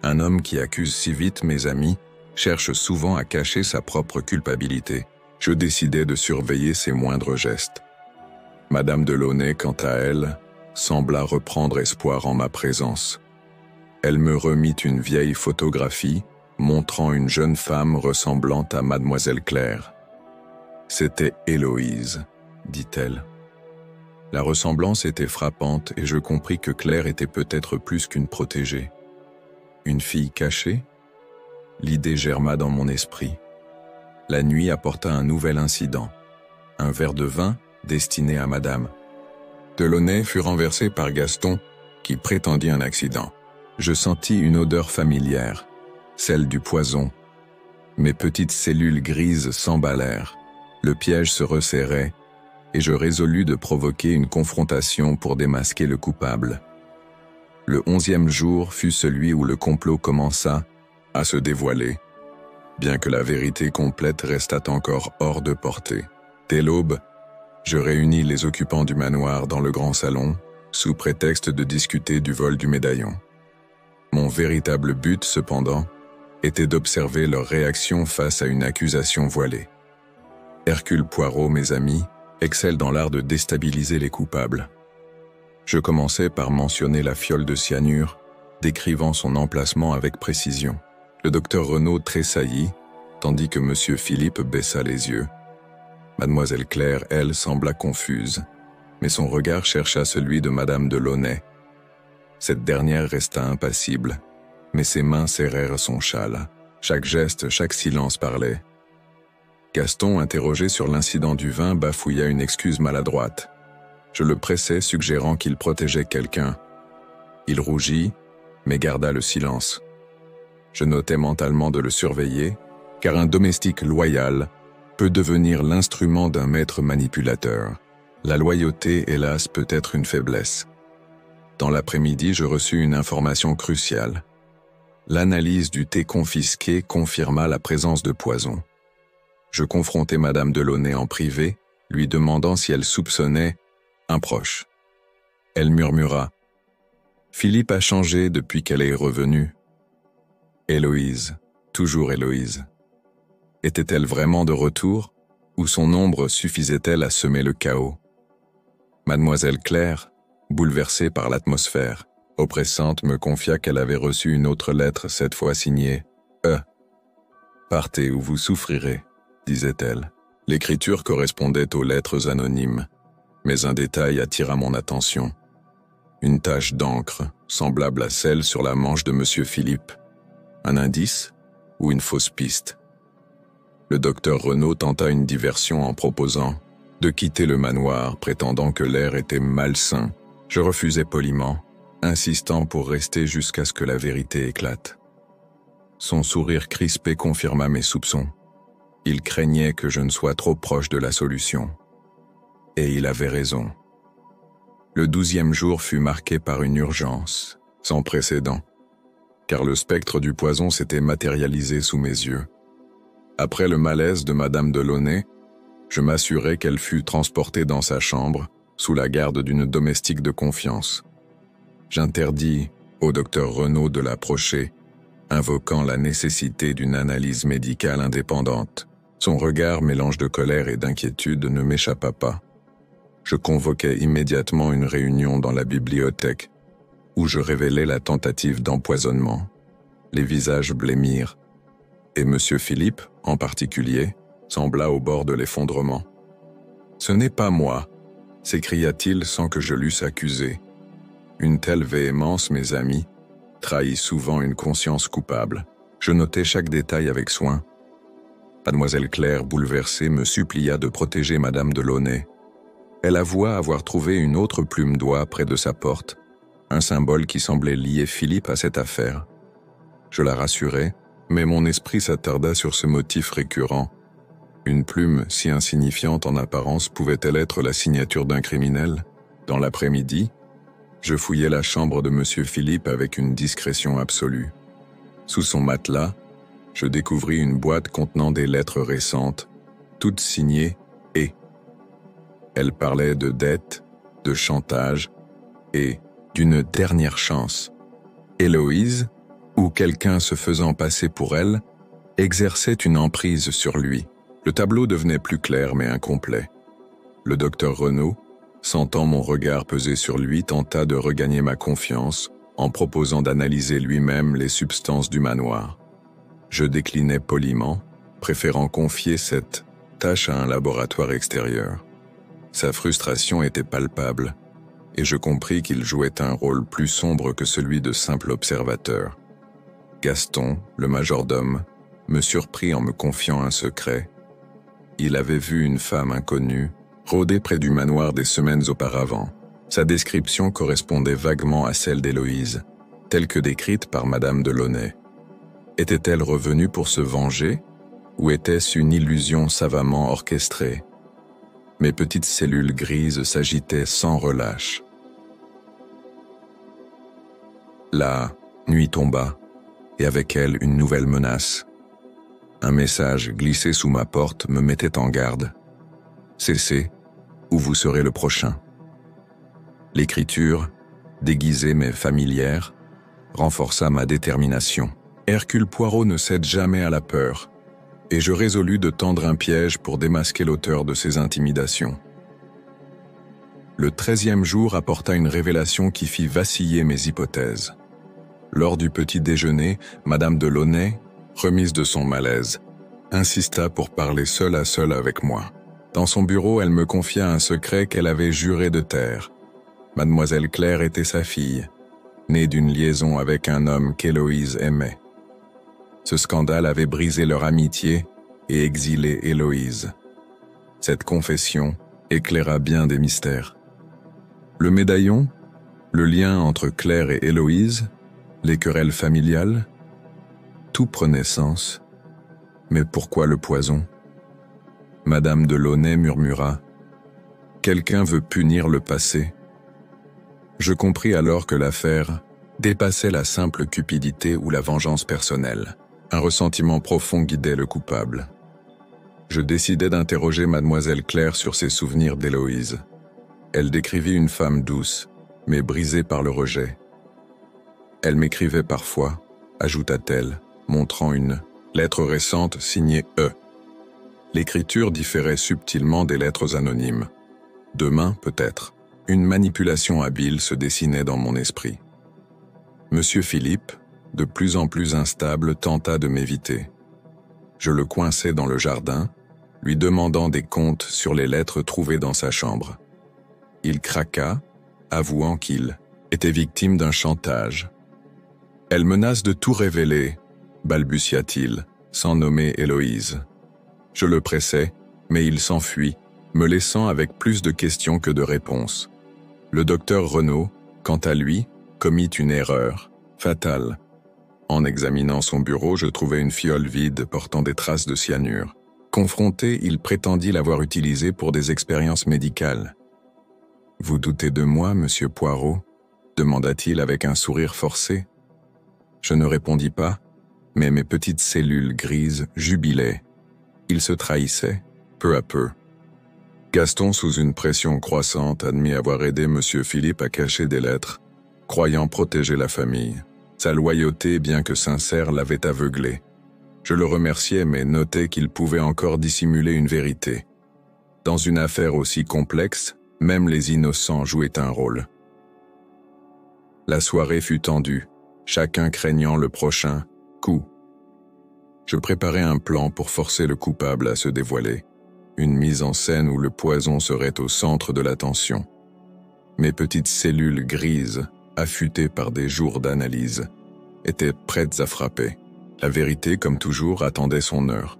Speaker 1: Un homme qui accuse si vite mes amis cherche souvent à cacher sa propre culpabilité. Je décidai de surveiller ses moindres gestes. Madame Delaunay, quant à elle, sembla reprendre espoir en ma présence. Elle me remit une vieille photographie montrant une jeune femme ressemblant à Mademoiselle Claire. « C'était Héloïse », dit-elle. La ressemblance était frappante et je compris que Claire était peut-être plus qu'une protégée. Une fille cachée? L'idée germa dans mon esprit. La nuit apporta un nouvel incident. Un verre de vin destiné à Madame Delaunay fut renversé par Gaston, qui prétendit un accident. Je sentis une odeur familière, celle du poison. Mes petites cellules grises s'emballèrent. Le piège se resserrait, et je résolus de provoquer une confrontation pour démasquer le coupable. Le 11e jour fut celui où le complot commença à se dévoiler, bien que la vérité complète restât encore hors de portée. Dès l'aube, je réunis les occupants du manoir dans le grand salon, sous prétexte de discuter du vol du médaillon. Mon véritable but, cependant, était d'observer leur réaction face à une accusation voilée. Hercule Poirot, mes amis, excelle dans l'art de déstabiliser les coupables. Je commençai par mentionner la fiole de cyanure, décrivant son emplacement avec précision. Le docteur Renaud tressaillit, tandis que M. Philippe baissa les yeux. Mademoiselle Claire, elle, sembla confuse, mais son regard chercha celui de Madame Delaunay. Cette dernière resta impassible, mais ses mains serrèrent son châle. Chaque geste, chaque silence parlait. Gaston, interrogé sur l'incident du vin, bafouilla une excuse maladroite. Je le pressai, suggérant qu'il protégeait quelqu'un. Il rougit, mais garda le silence. Je notai mentalement de le surveiller, car un domestique loyal peut devenir l'instrument d'un maître manipulateur. La loyauté, hélas, peut être une faiblesse. Dans l'après-midi, je reçus une information cruciale. L'analyse du thé confisqué confirma la présence de poison. Je confrontai Madame Delaunay en privé, lui demandant si elle soupçonnait un proche. Elle murmura « Philippe a changé depuis qu'elle est revenue. » Héloïse, toujours Héloïse. Était-elle vraiment de retour, ou son ombre suffisait-elle à semer le chaos? Mademoiselle Claire, bouleversée par l'atmosphère oppressante, me confia qu'elle avait reçu une autre lettre, cette fois signée « E ». « Partez ou vous souffrirez », disait-elle. L'écriture correspondait aux lettres anonymes, mais un détail attira mon attention. Une tache d'encre, semblable à celle sur la manche de Monsieur Philippe. Un indice ou une fausse piste? Le docteur Renaud tenta une diversion en proposant de quitter le manoir, prétendant que l'air était malsain. Je refusai poliment, insistant pour rester jusqu'à ce que la vérité éclate. Son sourire crispé confirma mes soupçons. Il craignait que je ne sois trop proche de la solution. Et il avait raison. Le 12e jour fut marqué par une urgence, sans précédent, car le spectre du poison s'était matérialisé sous mes yeux. Après le malaise de Madame Delaunay, je m'assurai qu'elle fut transportée dans sa chambre, sous la garde d'une domestique de confiance. J'interdis au docteur Renaud de l'approcher, invoquant la nécessité d'une analyse médicale indépendante. Son regard, mélange de colère et d'inquiétude, ne m'échappa pas. Je convoquai immédiatement une réunion dans la bibliothèque, où je révélai la tentative d'empoisonnement. Les visages blêmirent, et Monsieur Philippe, en particulier, sembla au bord de l'effondrement. « Ce n'est pas moi », s'écria-t-il sans que je l'eusse accusé. Une telle véhémence, mes amis, trahit souvent une conscience coupable. Je notai chaque détail avec soin. Mademoiselle Claire, bouleversée, me supplia de protéger Madame Delaunay. Elle avoua avoir trouvé une autre plume d'oie près de sa porte, un symbole qui semblait lier Philippe à cette affaire. Je la rassurai, mais mon esprit s'attarda sur ce motif récurrent. Une plume si insignifiante en apparence pouvait-elle être la signature d'un criminel? Dans l'après-midi, je fouillai la chambre de Monsieur Philippe avec une discrétion absolue. Sous son matelas, je découvris une boîte contenant des lettres récentes, toutes signées « et ». Elles parlaient de dette, de chantage et d'une dernière chance. Héloïse, ou quelqu'un se faisant passer pour elle, exerçait une emprise sur lui. Le tableau devenait plus clair mais incomplet. Le docteur Renaud, sentant mon regard peser sur lui, tenta de regagner ma confiance en proposant d'analyser lui-même les substances du manoir. Je déclinai poliment, préférant confier cette tâche à un laboratoire extérieur. Sa frustration était palpable, et je compris qu'il jouait un rôle plus sombre que celui de simple observateur. Gaston, le majordome, me surprit en me confiant un secret. Il avait vu une femme inconnue rôder près du manoir des semaines auparavant. Sa description correspondait vaguement à celle d'Héloïse, telle que décrite par Madame Delaunay. Était-elle revenue pour se venger, ou était-ce une illusion savamment orchestrée? Mes petites cellules grises s'agitaient sans relâche. La nuit tomba, et avec elle une nouvelle menace. Un message glissé sous ma porte me mettait en garde. « Cessez, ou vous serez le prochain ». L'écriture, déguisée mais familière, renforça ma détermination. Hercule Poirot ne cède jamais à la peur, et je résolus de tendre un piège pour démasquer l'auteur de ces intimidations. Le 13e jour apporta une révélation qui fit vaciller mes hypothèses. Lors du petit déjeuner, Madame Delaunay, remise de son malaise, insista pour parler seule à seule avec moi. Dans son bureau, elle me confia un secret qu'elle avait juré de taire. Mademoiselle Claire était sa fille, née d'une liaison avec un homme qu'Héloïse aimait. Ce scandale avait brisé leur amitié et exilé Héloïse. Cette confession éclaira bien des mystères. Le médaillon, le lien entre Claire et Héloïse, les querelles familiales, tout prenait sens. Mais pourquoi le poison? Madame Delaunay murmura. Quelqu'un veut punir le passé. Je compris alors que l'affaire dépassait la simple cupidité ou la vengeance personnelle. Un ressentiment profond guidait le coupable. Je décidai d'interroger mademoiselle Claire sur ses souvenirs d'Héloïse. Elle décrivit une femme douce, mais brisée par le rejet. Elle m'écrivait parfois, ajouta-t-elle, montrant une lettre récente signée E. L'écriture différait subtilement des lettres anonymes. Demain, peut-être, une manipulation habile se dessinait dans mon esprit. Monsieur Philippe, de plus en plus instable, tenta de m'éviter. Je le coinçai dans le jardin, lui demandant des comptes sur les lettres trouvées dans sa chambre. Il craqua, avouant qu'il était victime d'un chantage. « Elle menace de tout révéler », balbutia-t-il, sans nommer Héloïse. Je le pressai, mais il s'enfuit, me laissant avec plus de questions que de réponses. Le docteur Renaud, quant à lui, commit une erreur, fatale. En examinant son bureau, je trouvai une fiole vide portant des traces de cyanure. Confronté, il prétendit l'avoir utilisée pour des expériences médicales. « Vous doutez de moi, monsieur Poirot ?» demanda-t-il avec un sourire forcé. Je ne répondis pas, mais mes petites cellules grises jubilaient. Il se trahissait, peu à peu. Gaston, sous une pression croissante, admit avoir aidé monsieur Philippe à cacher des lettres, croyant protéger la famille. Sa loyauté, bien que sincère, l'avait aveuglé. Je le remerciais, mais notais qu'il pouvait encore dissimuler une vérité. Dans une affaire aussi complexe, même les innocents jouaient un rôle. La soirée fut tendue, chacun craignant le prochain coup. Je préparais un plan pour forcer le coupable à se dévoiler, une mise en scène où le poison serait au centre de l'attention. Mes petites cellules grises, affûtées par des jours d'analyse, étaient prêtes à frapper. La vérité, comme toujours, attendait son heure.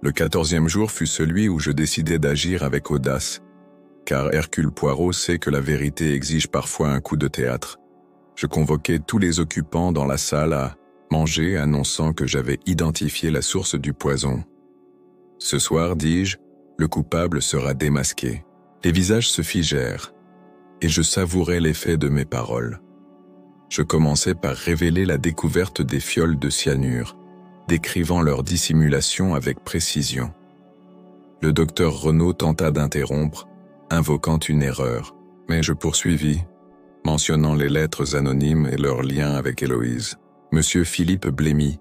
Speaker 1: Le 14e jour fut celui où je décidai d'agir avec audace, car Hercule Poirot sait que la vérité exige parfois un coup de théâtre. Je convoquai tous les occupants dans la salle à manger, annonçant que j'avais identifié la source du poison. Ce soir, dis-je, le coupable sera démasqué. Les visages se figèrent, et je savourais l'effet de mes paroles. Je commençai par révéler la découverte des fioles de cyanure, décrivant leur dissimulation avec précision. Le docteur Renaud tenta d'interrompre, invoquant une erreur, mais je poursuivis, mentionnant les lettres anonymes et leur lien avec Héloïse. Monsieur Philippe blêmit,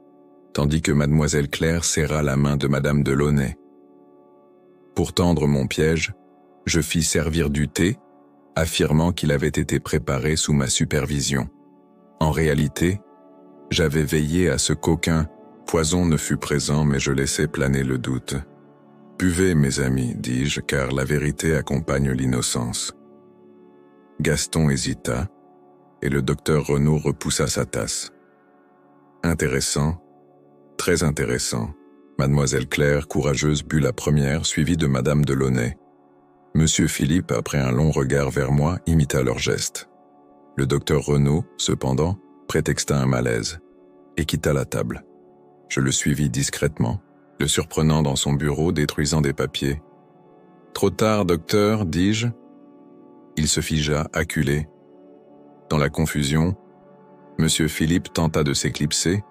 Speaker 1: tandis que mademoiselle Claire serra la main de madame Delaunay. Pour tendre mon piège, je fis servir du thé, affirmant qu'il avait été préparé sous ma supervision. En réalité, j'avais veillé à ce qu'aucun poison ne fût présent, mais je laissais planer le doute. « Buvez, mes amis, dis-je, car la vérité accompagne l'innocence. » Gaston hésita, et le docteur Renaud repoussa sa tasse. Intéressant, très intéressant. Mademoiselle Claire, courageuse, but la première, suivie de madame Delaunay. Monsieur Philippe, après un long regard vers moi, imita leur geste. Le docteur Renaud, cependant, prétexta un malaise et quitta la table. Je le suivis discrètement, le surprenant dans son bureau détruisant des papiers. « Trop tard, docteur, dis-je. » Il se figea, acculé. Dans la confusion, monsieur Philippe tenta de s'éclipser,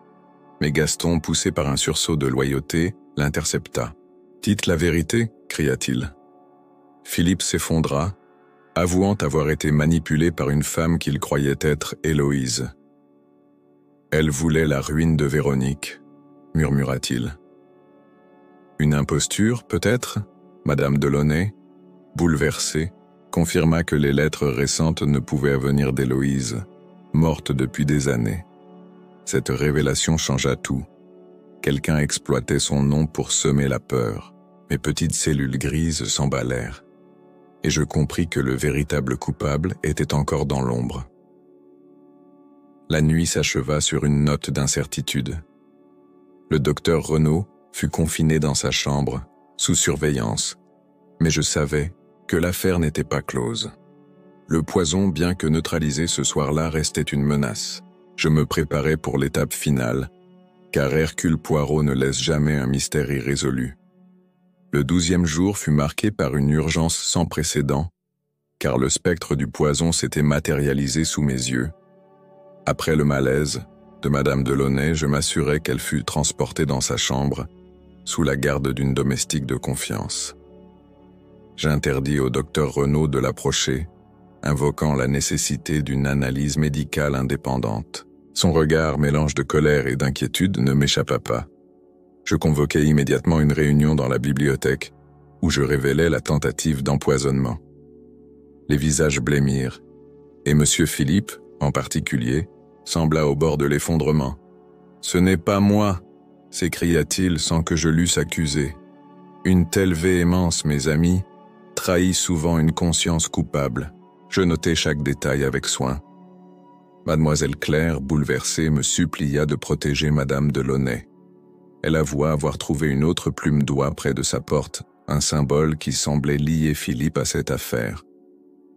Speaker 1: mais Gaston, poussé par un sursaut de loyauté, l'intercepta. « Dites la vérité » cria-t-il. Philippe s'effondra, avouant avoir été manipulé par une femme qu'il croyait être Héloïse. « Elle voulait la ruine de Véronique » murmura-t-il. « Une imposture, peut-être » Madame Delaunay, bouleversée, confirma que les lettres récentes ne pouvaient venir d'Héloïse, morte depuis des années. Cette révélation changea tout. Quelqu'un exploitait son nom pour semer la peur. Mes petites cellules grises s'emballèrent, et je compris que le véritable coupable était encore dans l'ombre. La nuit s'acheva sur une note d'incertitude. Le docteur Renaud fut confiné dans sa chambre, sous surveillance, mais je savais que l'affaire n'était pas close. Le poison, bien que neutralisé ce soir-là, restait une menace. Je me préparais pour l'étape finale, car Hercule Poirot ne laisse jamais un mystère irrésolu. Le 12e jour fut marqué par une urgence sans précédent, car le spectre du poison s'était matérialisé sous mes yeux. Après le malaise de Madame Delaunay, je m'assurai qu'elle fut transportée dans sa chambre, sous la garde d'une domestique de confiance. J'interdis au docteur Renaud de l'approcher, invoquant la nécessité d'une analyse médicale indépendante. Son regard, mélange de colère et d'inquiétude, ne m'échappa pas. Je convoquai immédiatement une réunion dans la bibliothèque, où je révélai la tentative d'empoisonnement. Les visages blêmirent, et M. Philippe, en particulier, sembla au bord de l'effondrement. « Ce n'est pas moi !» s'écria-t-il sans que je l'eusse accusé. Une telle véhémence, mes amis, trahit souvent une conscience coupable. Je notai chaque détail avec soin. Mademoiselle Claire, bouleversée, me supplia de protéger Madame Delaunay. Elle avoua avoir trouvé une autre plume d'oie près de sa porte, un symbole qui semblait lier Philippe à cette affaire.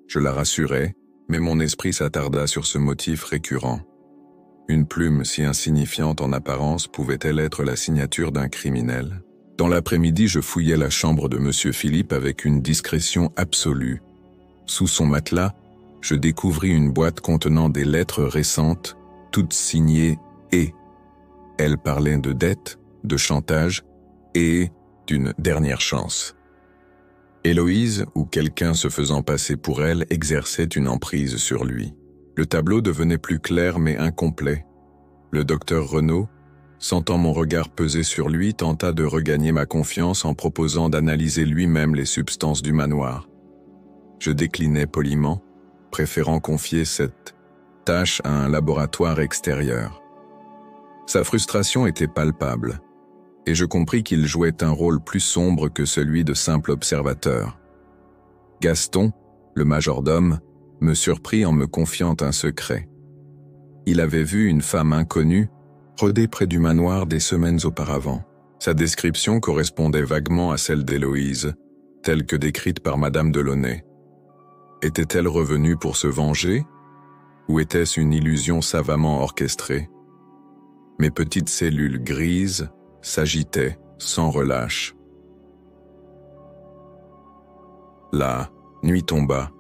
Speaker 1: Je la rassurai, mais mon esprit s'attarda sur ce motif récurrent. Une plume si insignifiante en apparence pouvait-elle être la signature d'un criminel? Dans l'après-midi, je fouillai la chambre de M. Philippe avec une discrétion absolue. Sous son matelas, je découvris une boîte contenant des lettres récentes, toutes signées « et ». Elles parlaient de dettes, de chantage et d'une dernière chance. Héloïse, ou quelqu'un se faisant passer pour elle, exerçait une emprise sur lui. Le tableau devenait plus clair mais incomplet. Le docteur Renaud, sentant mon regard peser sur lui, tenta de regagner ma confiance en proposant d'analyser lui-même les substances du manoir. Je déclinai poliment, préférant confier cette tâche à un laboratoire extérieur. Sa frustration était palpable, et je compris qu'il jouait un rôle plus sombre que celui de simple observateur. Gaston, le majordome, me surprit en me confiant un secret. Il avait vu une femme inconnue rôder près du manoir des semaines auparavant. Sa description correspondait vaguement à celle d'Héloïse, telle que décrite par Madame Delaunay. Était-elle revenue pour se venger, ou était-ce une illusion savamment orchestrée? Mes petites cellules grises s'agitaient sans relâche. La nuit tomba,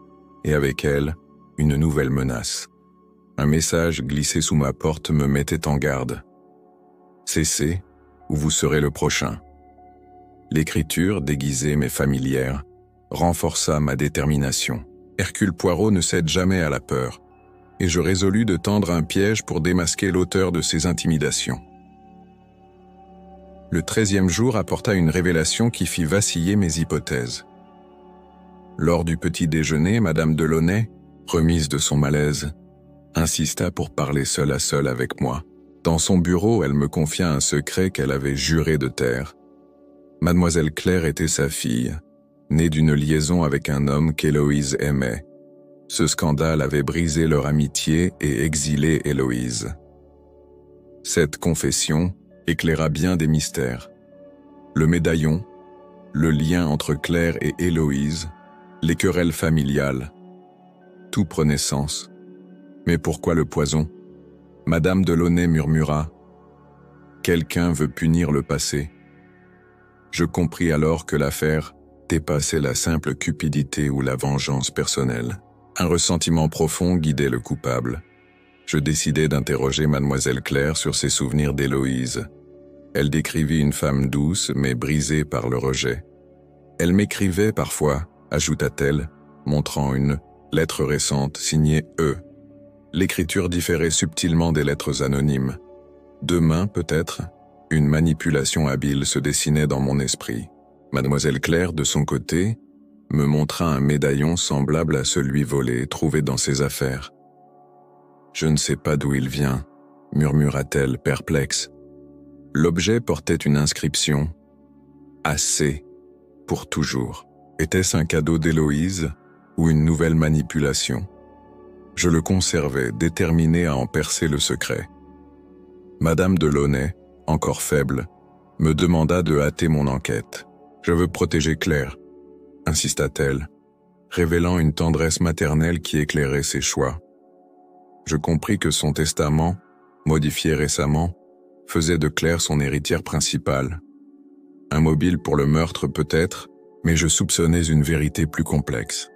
Speaker 1: et avec elle, une nouvelle menace. Un message glissé sous ma porte me mettait en garde. « Cessez, ou vous serez le prochain. » L'écriture, déguisée mais familière, renforça ma détermination. Hercule Poirot ne cède jamais à la peur, et je résolus de tendre un piège pour démasquer l'auteur de ces intimidations. Le 13e jour apporta une révélation qui fit vaciller mes hypothèses. Lors du petit déjeuner, Madame Delaunay, remise de son malaise, insista pour parler seul à seul avec moi. Dans son bureau, elle me confia un secret qu'elle avait juré de taire. Mademoiselle Claire était sa fille, née d'une liaison avec un homme qu'Héloïse aimait. Ce scandale avait brisé leur amitié et exilé Héloïse. Cette confession éclaira bien des mystères. Le médaillon, le lien entre Claire et Héloïse, les querelles familiales. Tout prenait sens. Mais pourquoi le poison? Madame Delaunay murmura « Quelqu'un veut punir le passé ». Je compris alors que l'affaire dépassait la simple cupidité ou la vengeance personnelle. Un ressentiment profond guidait le coupable. Je décidai d'interroger Mademoiselle Claire sur ses souvenirs d'Héloïse. Elle décrivit une femme douce mais brisée par le rejet. Elle m'écrivait parfois, ajouta-t-elle, montrant une lettre récente signée « E ». L'écriture différait subtilement des lettres anonymes. Demain, peut-être, une manipulation habile se dessinait dans mon esprit. Mademoiselle Claire, de son côté, me montra un médaillon semblable à celui volé, trouvé dans ses affaires. « Je ne sais pas d'où il vient », murmura-t-elle, perplexe. L'objet portait une inscription « Assez, pour toujours ». Était-ce un cadeau d'Héloïse ou une nouvelle manipulation? Je le conservais, déterminé à en percer le secret. Madame Delaunay, encore faible, me demanda de hâter mon enquête. « Je veux protéger Claire », insista-t-elle, révélant une tendresse maternelle qui éclairait ses choix. Je compris que son testament, modifié récemment, faisait de Claire son héritière principale. Un mobile pour le meurtre peut-être, mais je soupçonnais une vérité plus complexe.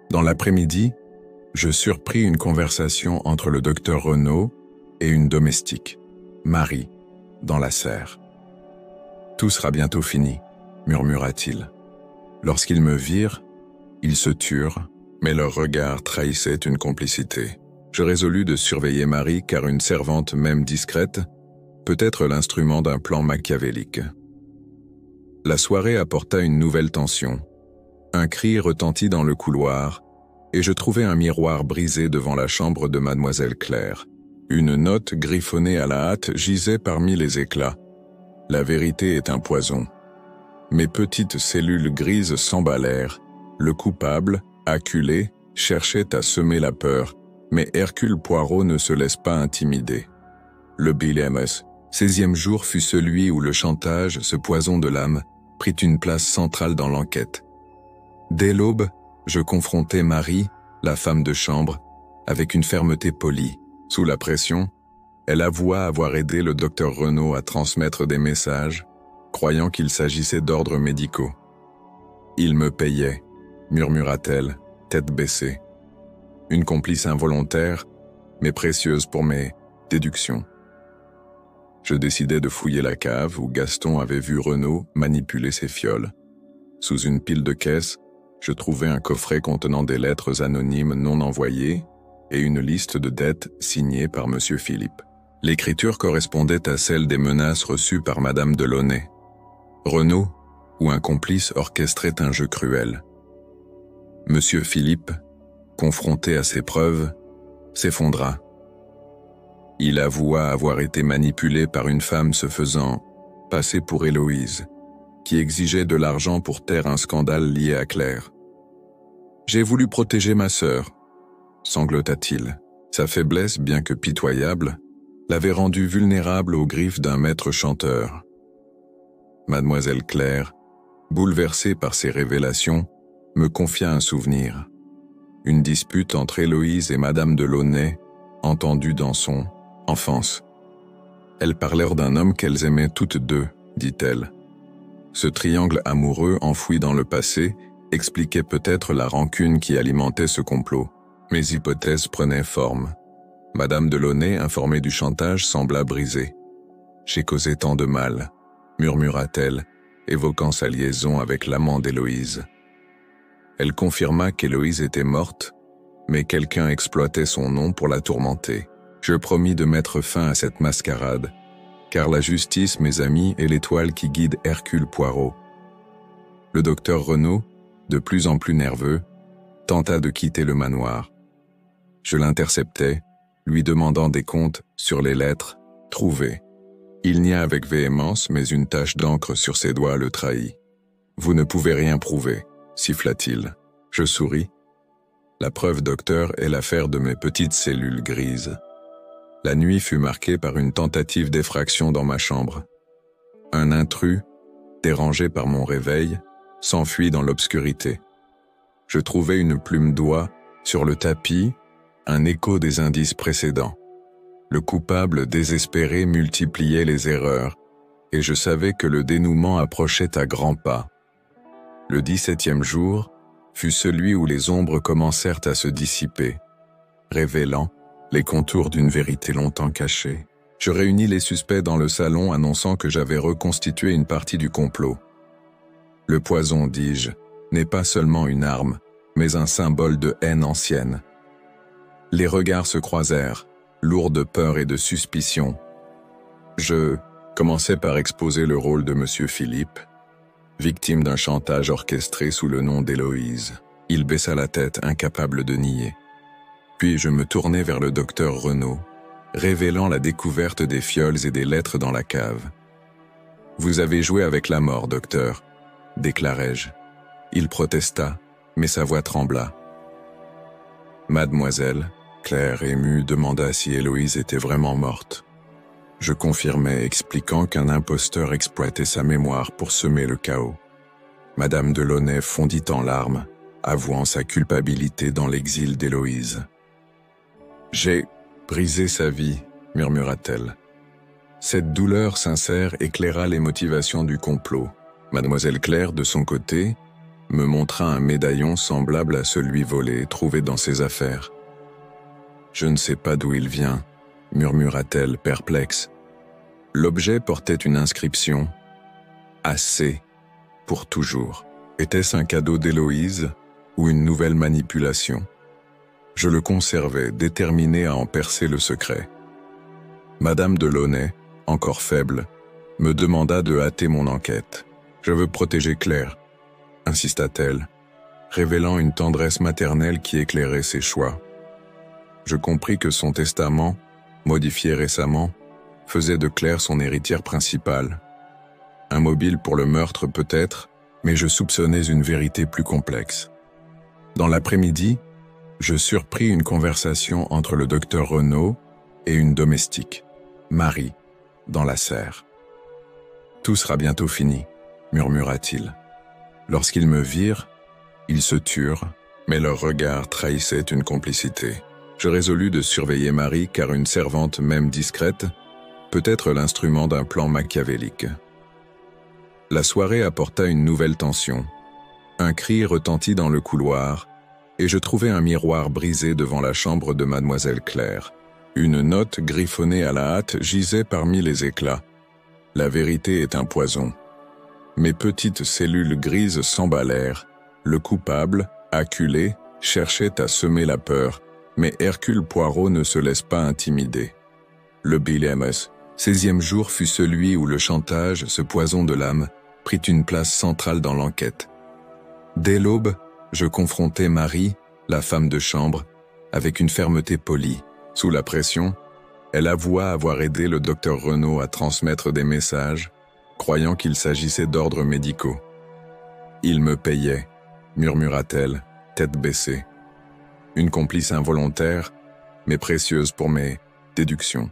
Speaker 1: Dans l'après-midi, je surpris une conversation entre le docteur Renaud et une domestique, Marie, dans la serre. « Tout sera bientôt fini », murmura-t-il. Lorsqu'ils me virent, ils se turent, mais leur regard trahissait une complicité. Je résolus de surveiller Marie car une servante même discrète peut être l'instrument d'un plan machiavélique. La soirée apporta une nouvelle tension. Un cri retentit dans le couloir et je trouvai un miroir brisé devant la chambre de mademoiselle Claire. Une note griffonnée à la hâte gisait parmi les éclats. La vérité est un poison. Mes petites cellules grises s'emballèrent. Le coupable, acculé, cherchait à semer la peur, mais Hercule Poirot ne se laisse pas intimider. Le BLMS, 16e jour fut celui où le chantage, ce poison de l'âme, prit une place centrale dans l'enquête. Dès l'aube, je confrontai Marie, la femme de chambre, avec une fermeté polie. Sous la pression, elle avoua avoir aidé le docteur Renaud à transmettre des messages, croyant qu'il s'agissait d'ordres médicaux. « Il me payait », murmura-t-elle, tête baissée. Une complice involontaire, mais précieuse pour mes déductions. Je décidai de fouiller la cave où Gaston avait vu Renaud manipuler ses fioles. Sous une pile de caisses, je trouvai un coffret contenant des lettres anonymes non envoyées et une liste de dettes signée par M. Philippe. L'écriture correspondait à celle des menaces reçues par Madame Delaunay. Renaud, ou un complice, orchestrait un jeu cruel. M. Philippe, confronté à ces preuves, s'effondra. Il avoua avoir été manipulé par une femme se faisant passer pour Héloïse, qui exigeait de l'argent pour taire un scandale lié à Claire. « J'ai voulu protéger ma sœur », sanglota-t-il. Sa faiblesse, bien que pitoyable, l'avait rendu vulnérable aux griffes d'un maître chanteur. Mademoiselle Claire, bouleversée par ces révélations, me confia un souvenir. Une dispute entre Héloïse et Madame Delaunay, entendue dans son enfance. Elles parlèrent d'un homme qu'elles aimaient toutes deux, dit-elle. Ce triangle amoureux enfoui dans le passé expliquait peut-être la rancune qui alimentait ce complot. Mes hypothèses prenaient forme. Madame Delaunay, informée du chantage, sembla brisée. « J'ai causé tant de mal », murmura-t-elle, évoquant sa liaison avec l'amant d'Héloïse. Elle confirma qu'Héloïse était morte, mais quelqu'un exploitait son nom pour la tourmenter. Je promis de mettre fin à cette mascarade, car la justice, mes amis, est l'étoile qui guide Hercule Poirot. Le docteur Renaud, de plus en plus nerveux, tenta de quitter le manoir. Je l'interceptai, lui demandant des comptes sur les lettres trouvées. Il nia avec véhémence, mais une tache d'encre sur ses doigts le trahit. « Vous ne pouvez rien prouver », siffla-t-il. Je souris. La preuve, docteur, est l'affaire de mes petites cellules grises. La nuit fut marquée par une tentative d'effraction dans ma chambre. Un intrus, dérangé par mon réveil, s'enfuit dans l'obscurité. Je trouvai une plume d'oie sur le tapis, un écho des indices précédents. Le coupable désespéré multipliait les erreurs, et je savais que le dénouement approchait à grands pas. Le 17e jour fut celui où les ombres commencèrent à se dissiper, révélant les contours d'une vérité longtemps cachée. Je réunis les suspects dans le salon annonçant que j'avais reconstitué une partie du complot. Le poison, dis-je, n'est pas seulement une arme, mais un symbole de haine ancienne. Les regards se croisèrent, lourds de peur et de suspicion. Je commençai par exposer le rôle de M. Philippe, victime d'un chantage orchestré sous le nom d'Héloïse. Il baissa la tête, incapable de nier. Puis je me tournai vers le docteur Renaud, révélant la découverte des fioles et des lettres dans la cave. « Vous avez joué avec la mort, docteur », déclarai-je. Il protesta, mais sa voix trembla. Mademoiselle, Claire, émue, demanda si Héloïse était vraiment morte. Je confirmai, expliquant qu'un imposteur exploitait sa mémoire pour semer le chaos. Madame Delaunay fondit en larmes, avouant sa culpabilité dans l'exil d'Héloïse. « J'ai brisé sa vie », murmura-t-elle. Cette douleur sincère éclaira les motivations du complot. Mademoiselle Claire, de son côté, me montra un médaillon semblable à celui volé, trouvé dans ses affaires. « Je ne sais pas d'où il vient », murmura-t-elle, perplexe. L'objet portait une inscription « Assez, pour toujours ». Était-ce un cadeau d'Héloïse ou une nouvelle manipulation? Je le conservais, déterminé à en percer le secret. Madame de Launay, encore faible, me demanda de hâter mon enquête. « Je veux protéger Claire », insista-t-elle, révélant une tendresse maternelle qui éclairait ses choix. Je compris que son testament, modifié récemment, faisait de Claire son héritière principale. Un mobile pour le meurtre peut-être, mais je soupçonnais une vérité plus complexe. Dans l'après-midi, je surpris une conversation entre le docteur Renaud et une domestique, Marie, dans la serre. « Tout sera bientôt fini », murmura-t-il. Lorsqu'ils me virent, ils se turent, mais leurs regards trahissaient une complicité. Je résolus de surveiller Marie car une servante, même discrète, peut être l'instrument d'un plan machiavélique. La soirée apporta une nouvelle tension. Un cri retentit dans le couloir, et je trouvai un miroir brisé devant la chambre de mademoiselle Claire. Une note griffonnée à la hâte gisait parmi les éclats. La vérité est un poison. Mes petites cellules grises s'emballèrent. Le coupable, acculé, cherchait à semer la peur, mais Hercule Poirot ne se laisse pas intimider. Le BLMS, 16e jour, fut celui où le chantage, ce poison de l'âme, prit une place centrale dans l'enquête. Dès l'aube, je confrontai Marie, la femme de chambre, avec une fermeté polie. Sous la pression, elle avoua avoir aidé le docteur Renaud à transmettre des messages, croyant qu'il s'agissait d'ordres médicaux. « Il me payait », murmura-t-elle, tête baissée. Une complice involontaire, mais précieuse pour mes déductions.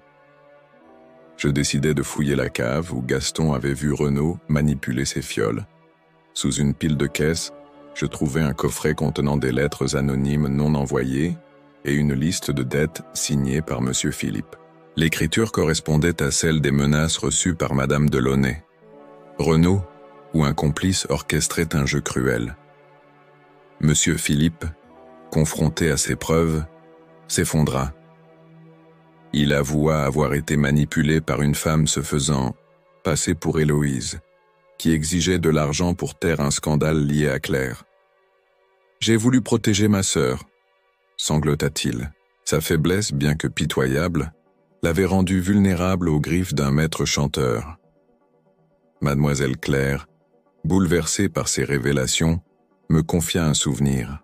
Speaker 1: Je décidai de fouiller la cave où Gaston avait vu Renaud manipuler ses fioles. Sous une pile de caisses, je trouvai un coffret contenant des lettres anonymes non envoyées et une liste de dettes signée par M. Philippe. L'écriture correspondait à celle des menaces reçues par Madame de Launay. Renaud, ou un complice, orchestrait un jeu cruel. M. Philippe, confronté à ces preuves, s'effondra. Il avoua avoir été manipulé par une femme se faisant passer pour Héloïse, qui exigeait de l'argent pour taire un scandale lié à Claire. « J'ai voulu protéger ma sœur », sanglota-t-il. Sa faiblesse, bien que pitoyable, l'avait rendu vulnérable aux griffes d'un maître chanteur. Mademoiselle Claire, bouleversée par ces révélations, me confia un souvenir.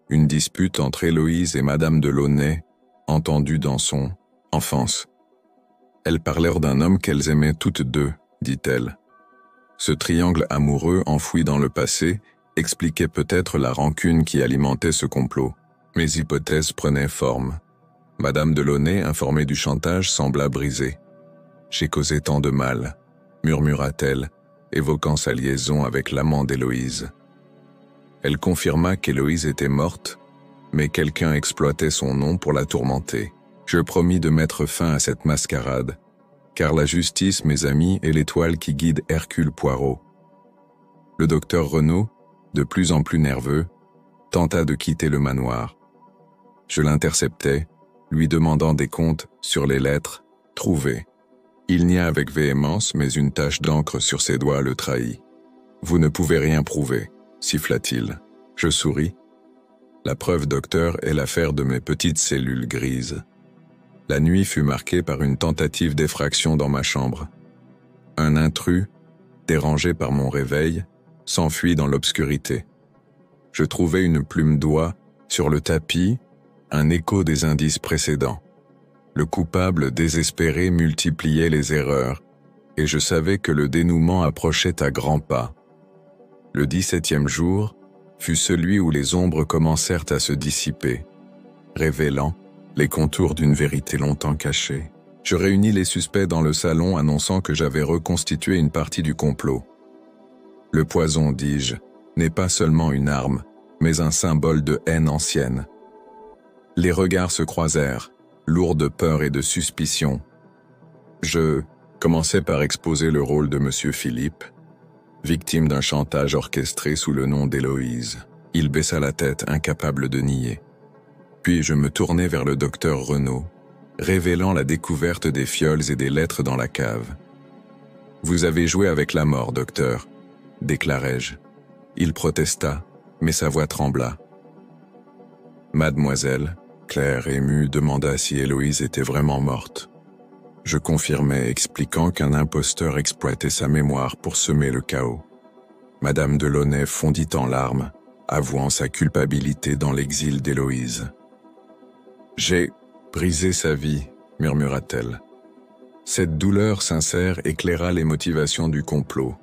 Speaker 1: Une dispute entre Héloïse et Madame de Launay, entendue dans son enfance. Elles parlèrent d'un homme qu'elles aimaient toutes deux, dit-elle. Ce triangle amoureux enfoui dans le passé expliquait peut-être la rancune qui alimentait ce complot. Mes hypothèses prenaient forme. Madame de Launay, informée du chantage, sembla brisée. « J'ai causé tant de mal », murmura-t-elle, évoquant sa liaison avec l'amant d'Héloïse. Elle confirma qu'Héloïse était morte, mais quelqu'un exploitait son nom pour la tourmenter. Je promis de mettre fin à cette mascarade, car la justice, mes amis, est l'étoile qui guide Hercule Poirot. Le docteur Renaud, de plus en plus nerveux, tenta de quitter le manoir. Je l'interceptai, lui demandant des comptes sur les lettres trouvées. Il nia avec véhémence, mais une tache d'encre sur ses doigts le trahit. « Vous ne pouvez rien prouver », siffla-t-il. Je souris. La preuve, docteur, est l'affaire de mes petites cellules grises. La nuit fut marquée par une tentative d'effraction dans ma chambre. Un intrus, dérangé par mon réveil, s'enfuit dans l'obscurité. Je trouvai une plume d'oie sur le tapis, un écho des indices précédents. Le coupable désespéré multipliait les erreurs, et je savais que le dénouement approchait à grands pas. Le 17e jour fut celui où les ombres commencèrent à se dissiper, révélant les contours d'une vérité longtemps cachée. Je réunis les suspects dans le salon annonçant que j'avais reconstitué une partie du complot. Le poison, dis-je, n'est pas seulement une arme, mais un symbole de haine ancienne. Les regards se croisèrent, lourds de peur et de suspicion. Je commençait par exposer le rôle de Monsieur Philippe, victime d'un chantage orchestré sous le nom d'Héloïse. Il baissa la tête, incapable de nier. Puis je me tournai vers le docteur Renaud, révélant la découverte des fioles et des lettres dans la cave. « Vous avez joué avec la mort, docteur », déclarai-je. Il protesta, mais sa voix trembla. Mademoiselle, Claire, émue, demanda si Héloïse était vraiment morte. Je confirmai, expliquant qu'un imposteur exploitait sa mémoire pour semer le chaos. Madame Delaunay fondit en larmes, avouant sa culpabilité dans l'exil d'Héloïse. « J'ai brisé sa vie », murmura-t-elle. Cette douleur sincère éclaira les motivations du complot.